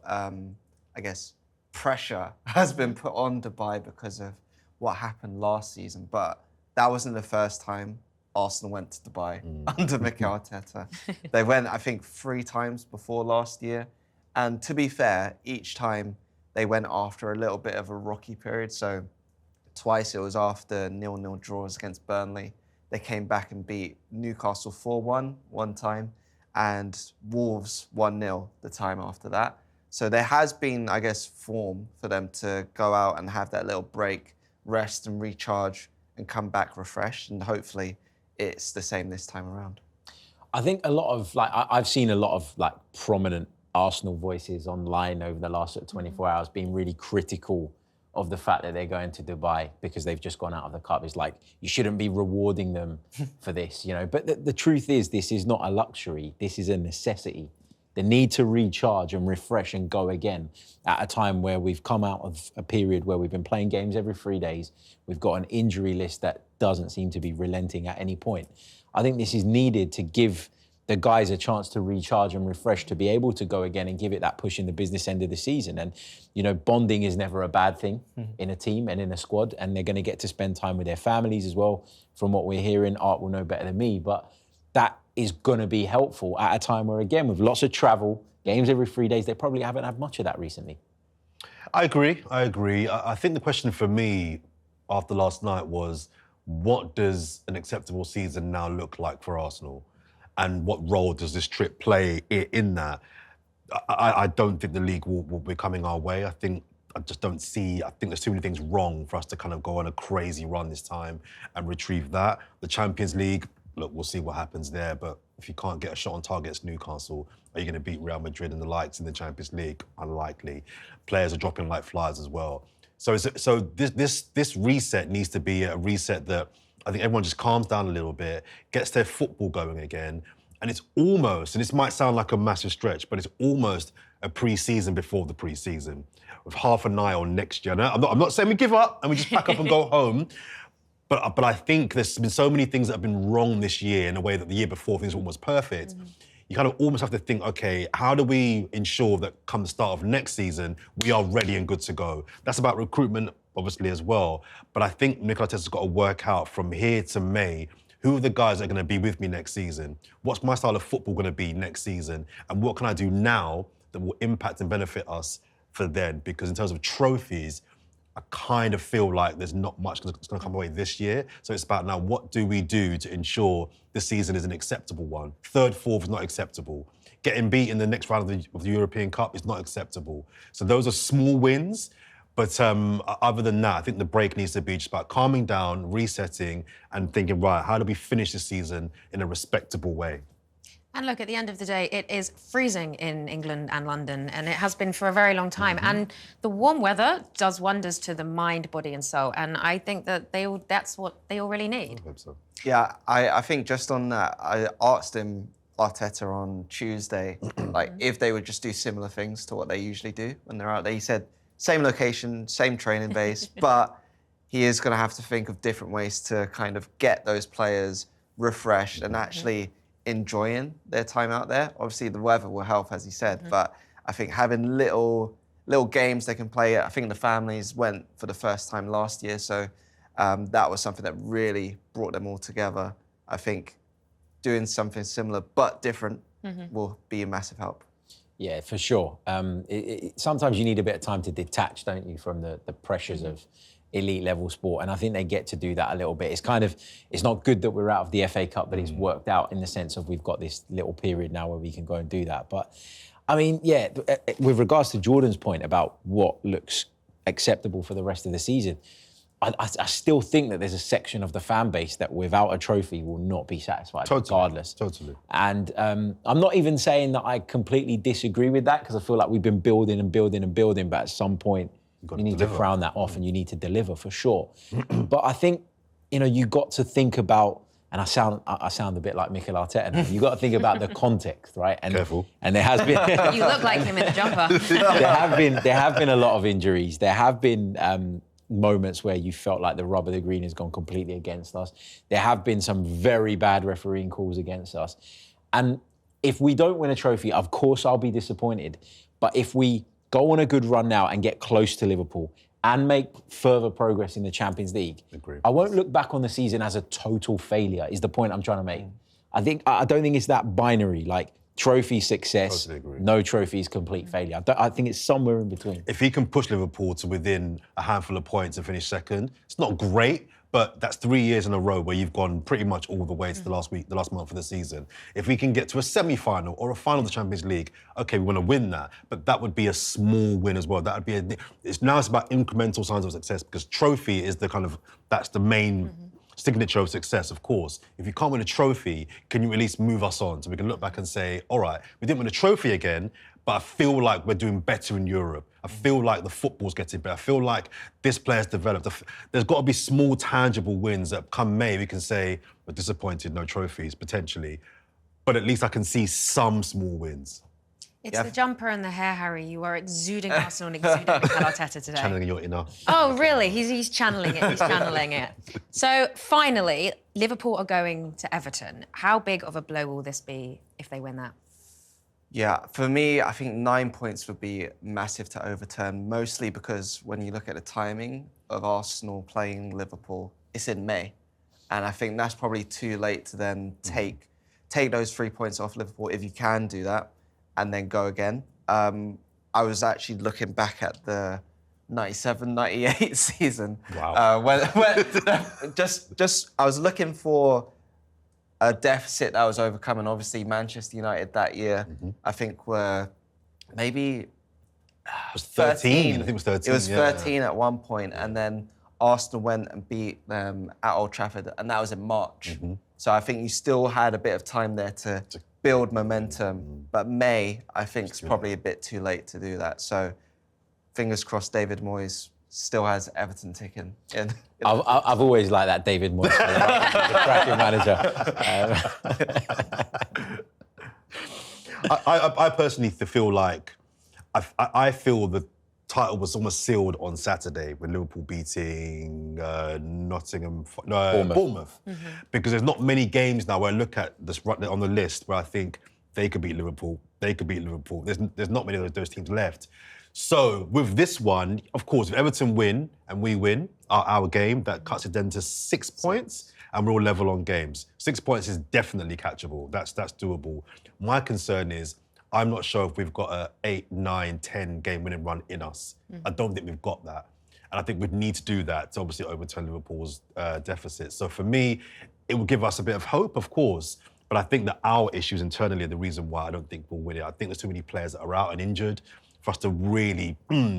Speaker 3: I guess, pressure has been put on Dubai because of what happened last season, but that wasn't the first time Arsenal went to Dubai under Mikel Arteta. They went, I think, 3 times before last year. And to be fair, each time they went after a little bit of a rocky period. So twice it was after 0-0 draws against Burnley. They came back and beat Newcastle 4-1 one time, and Wolves 1-0 the time after that. So there has been, I guess, form for them to go out and have that little break, rest and recharge, and come back refreshed. And hopefully it's the same this time around.
Speaker 2: I think a lot of, like, I've seen a lot of, like, prominent Arsenal voices online over the last 24 hours being really critical of the fact that they're going to Dubai because they've just gone out of the cup. It's like, you shouldn't be rewarding them for this, you know. But the truth is, this is not a luxury. This is a necessity. The need to recharge and refresh and go again at a time where we've come out of a period where we've been playing games every 3 days. We've got an injury list that doesn't seem to be relenting at any point. I think this is needed to give the guys a chance to recharge and refresh, to be able to go again and give it that push in the business end of the season. And, you know, bonding is never a bad thing in a team and in a squad, and they're going to get to spend time with their families as well. From what we're hearing, Art will know better than me, but that is going to be helpful at a time where, again, with lots of travel, games every 3 days, they probably haven't had much of that recently.
Speaker 4: I agree. I think the question for me after last night was, what does an acceptable season now look like for Arsenal? And what role does this trip play in that? I don't think the league will be coming our way. I just don't see, I think there's too many things wrong for us to kind of go on a crazy run this time and retrieve that. The Champions League, look, we'll see what happens there, but if you can't get a shot on target against Newcastle, are you going to beat Real Madrid and the likes in the Champions League? Unlikely. Players are dropping like flies as well. So this reset needs to be a reset that I think everyone just calms down a little bit, gets their football going again, and it's almost, and this might sound like a massive stretch, but it's almost a pre-season before the pre-season, with half an eye on next year. Now, I'm not saying we give up and we just pack up and go home, but I think there's been so many things that have been wrong this year in a way that the year before things were almost perfect. You kind of almost have to think, okay, how do we ensure that come the start of next season, we are ready and good to go? That's about recruitment, obviously, as well. But I think Nikola Tesla's got to work out from here to May, who are the guys that are going to be with me next season? What's my style of football going to be next season? And what can I do now that will impact and benefit us for then? Because in terms of trophies, I kind of feel like there's not much that's going to come away this year. So it's about now, what do we do to ensure the season is an acceptable one? Third, fourth is not acceptable. Getting beat in the next round of the European Cup is not acceptable. So those are small wins. But other than that, I think the break needs to be just about calming down, resetting, and thinking, right, how do we finish the season in a respectable way?
Speaker 1: And look, at the end of the day, it is freezing in England and London, and it has been for a very long time. And the warm weather does wonders to the mind, body, and soul. And I think that that's what they all really need.
Speaker 4: I hope so.
Speaker 3: Yeah, I think just on that, I asked him, Arteta, on Tuesday, like, if they would just do similar things to what they usually do when they're out there. He said, same location, same training base, but he is going to have to think of different ways to kind of get those players refreshed and actually enjoying their time out there. Obviously, the weather will help, as he said, but I think having little games they can play. I think the families went for the first time last year, so that was something that really brought them all together. I think doing something similar but different will be a massive help.
Speaker 2: Yeah, for sure. Sometimes you need a bit of time to detach, don't you, from the pressures of elite level sport. And I think they get to do that a little bit. It's not good that we're out of the FA Cup, but it's worked out in the sense of we've got this little period now where we can go and do that. But I mean, yeah, with regards to Jordan's point about what looks acceptable for the rest of the season, I still think that there's a section of the fan base that without a trophy will not be satisfied, regardless.
Speaker 4: Totally.
Speaker 2: And I'm not even saying that I completely disagree with that, because I feel like we've been building and building and building, but at some point you need to frown that off and you need to deliver for sure. But I think, you know, you got to think about, and I sound a bit like Mikel Arteta now, you got to think about the context, right? And,
Speaker 4: Careful.
Speaker 2: And there has been...
Speaker 1: You look like him in the jumper.
Speaker 2: there have been a lot of injuries. There have been moments where you felt like the rub of the green has gone completely against us. There have been some very bad refereeing calls against us. And if we don't win a trophy, of course I'll be disappointed. But if we go on a good run now and get close to Liverpool and make further progress in the Champions League, I won't look back on the season as a total failure, is the point I'm trying to make. I don't think it's that binary, like trophy success, no trophy is complete failure. I think it's somewhere in between.
Speaker 4: If he can push Liverpool to within a handful of points and finish second, it's not great, but that's 3 years in a row where you've gone pretty much all the way to the last month of the season. If we can get to a semi-final or a final of the Champions League, okay, we want to win that, but that would be a small win as well. That would be it's about incremental signs of success, because trophy is that's the main signature of success, of course. If you can't win a trophy, can you at least move us on? So we can look back and say, all right, we didn't win a trophy again, but I feel like we're doing better in Europe. I feel like the football's getting better. I feel like this player's developed. There's got to be small, tangible wins that come May, we can say, we're disappointed, no trophies, potentially. But at least I can see some small wins.
Speaker 1: It's the jumper and the hair, Harry. You are exuding Arsenal and exuding Mikel Arteta today.
Speaker 4: Channeling your inner.
Speaker 1: Oh, really? He's channeling it. He's channeling it. So, finally, Liverpool are going to Everton. How big of a blow will this be if they win that?
Speaker 3: Yeah, for me, I think 9 points would be massive to overturn, mostly because when you look at the timing of Arsenal playing Liverpool, it's in May. And I think that's probably too late to then take those 3 points off Liverpool, if you can do that, and then go again. I was actually looking back at the 97-98 season.
Speaker 4: Wow.
Speaker 3: When I was looking for a deficit that was overcome, and obviously Manchester United that year, I think were maybe
Speaker 4: It was 13. I think it was 13.
Speaker 3: It was 13 at one point, and then Arsenal went and beat them at Old Trafford, and that was in March. So I think you still had a bit of time there to build momentum. But May, I think, is probably a bit too late to do that. So fingers crossed David Moyes still has Everton ticking in.
Speaker 2: I've always liked that David Moyes, the cracking manager.
Speaker 4: I personally feel like I feel the title was almost sealed on Saturday with Liverpool beating Bournemouth. Because there's not many games now where I look at this on the list where I think they could beat Liverpool, they could beat Liverpool. There's not many of those teams left. So with this one, of course, if Everton win and we win our game, that cuts it down to 6 points and we're all level on games. 6 points is definitely catchable. That's doable. My concern is I'm not sure if we've got a 8, 9, 10 game winning run in us. I don't think we've got that. And I think we'd need to do that to obviously overturn Liverpool's deficit. So for me, it would give us a bit of hope, of course. But I think that our issues internally are the reason why I don't think we'll win it. I think there's too many players that are out and injured for us to really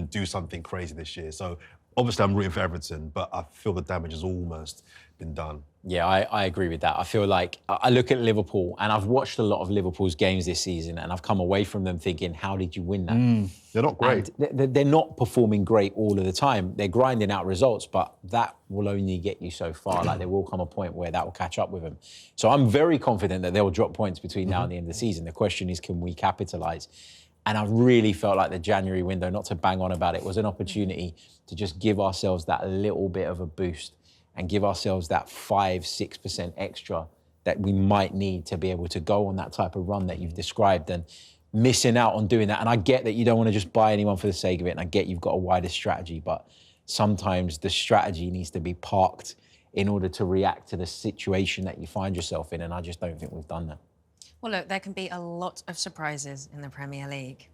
Speaker 4: do something crazy this year. So obviously I'm rooting for Everton, but I feel the damage has almost been done.
Speaker 2: Yeah, I agree with that. I feel like I look at Liverpool and I've watched a lot of Liverpool's games this season and I've come away from them thinking, how did you win that?
Speaker 4: They're not great.
Speaker 2: And they're not performing great all of the time. They're grinding out results, but that will only get you so far. Like there will come a point where that will catch up with them. So I'm very confident that they'll drop points between now and the end of the season. The question is, can we capitalise? And I really felt like the January window, not to bang on about it, was an opportunity to just give ourselves that little bit of a boost and give ourselves that 5-6% extra that we might need to be able to go on that type of run that you've described, and missing out on doing that. And I get that you don't want to just buy anyone for the sake of it, and I get you've got a wider strategy, but sometimes the strategy needs to be parked in order to react to the situation that you find yourself in, and I just don't think we've done that.
Speaker 1: Well, look, there can be a lot of surprises in the Premier League.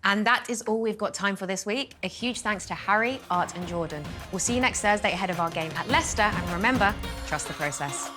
Speaker 1: And that is all we've got time for this week. A huge thanks to Harry, Art and Jordan. We'll see you next Thursday ahead of our game at Leicester. And remember, trust the process.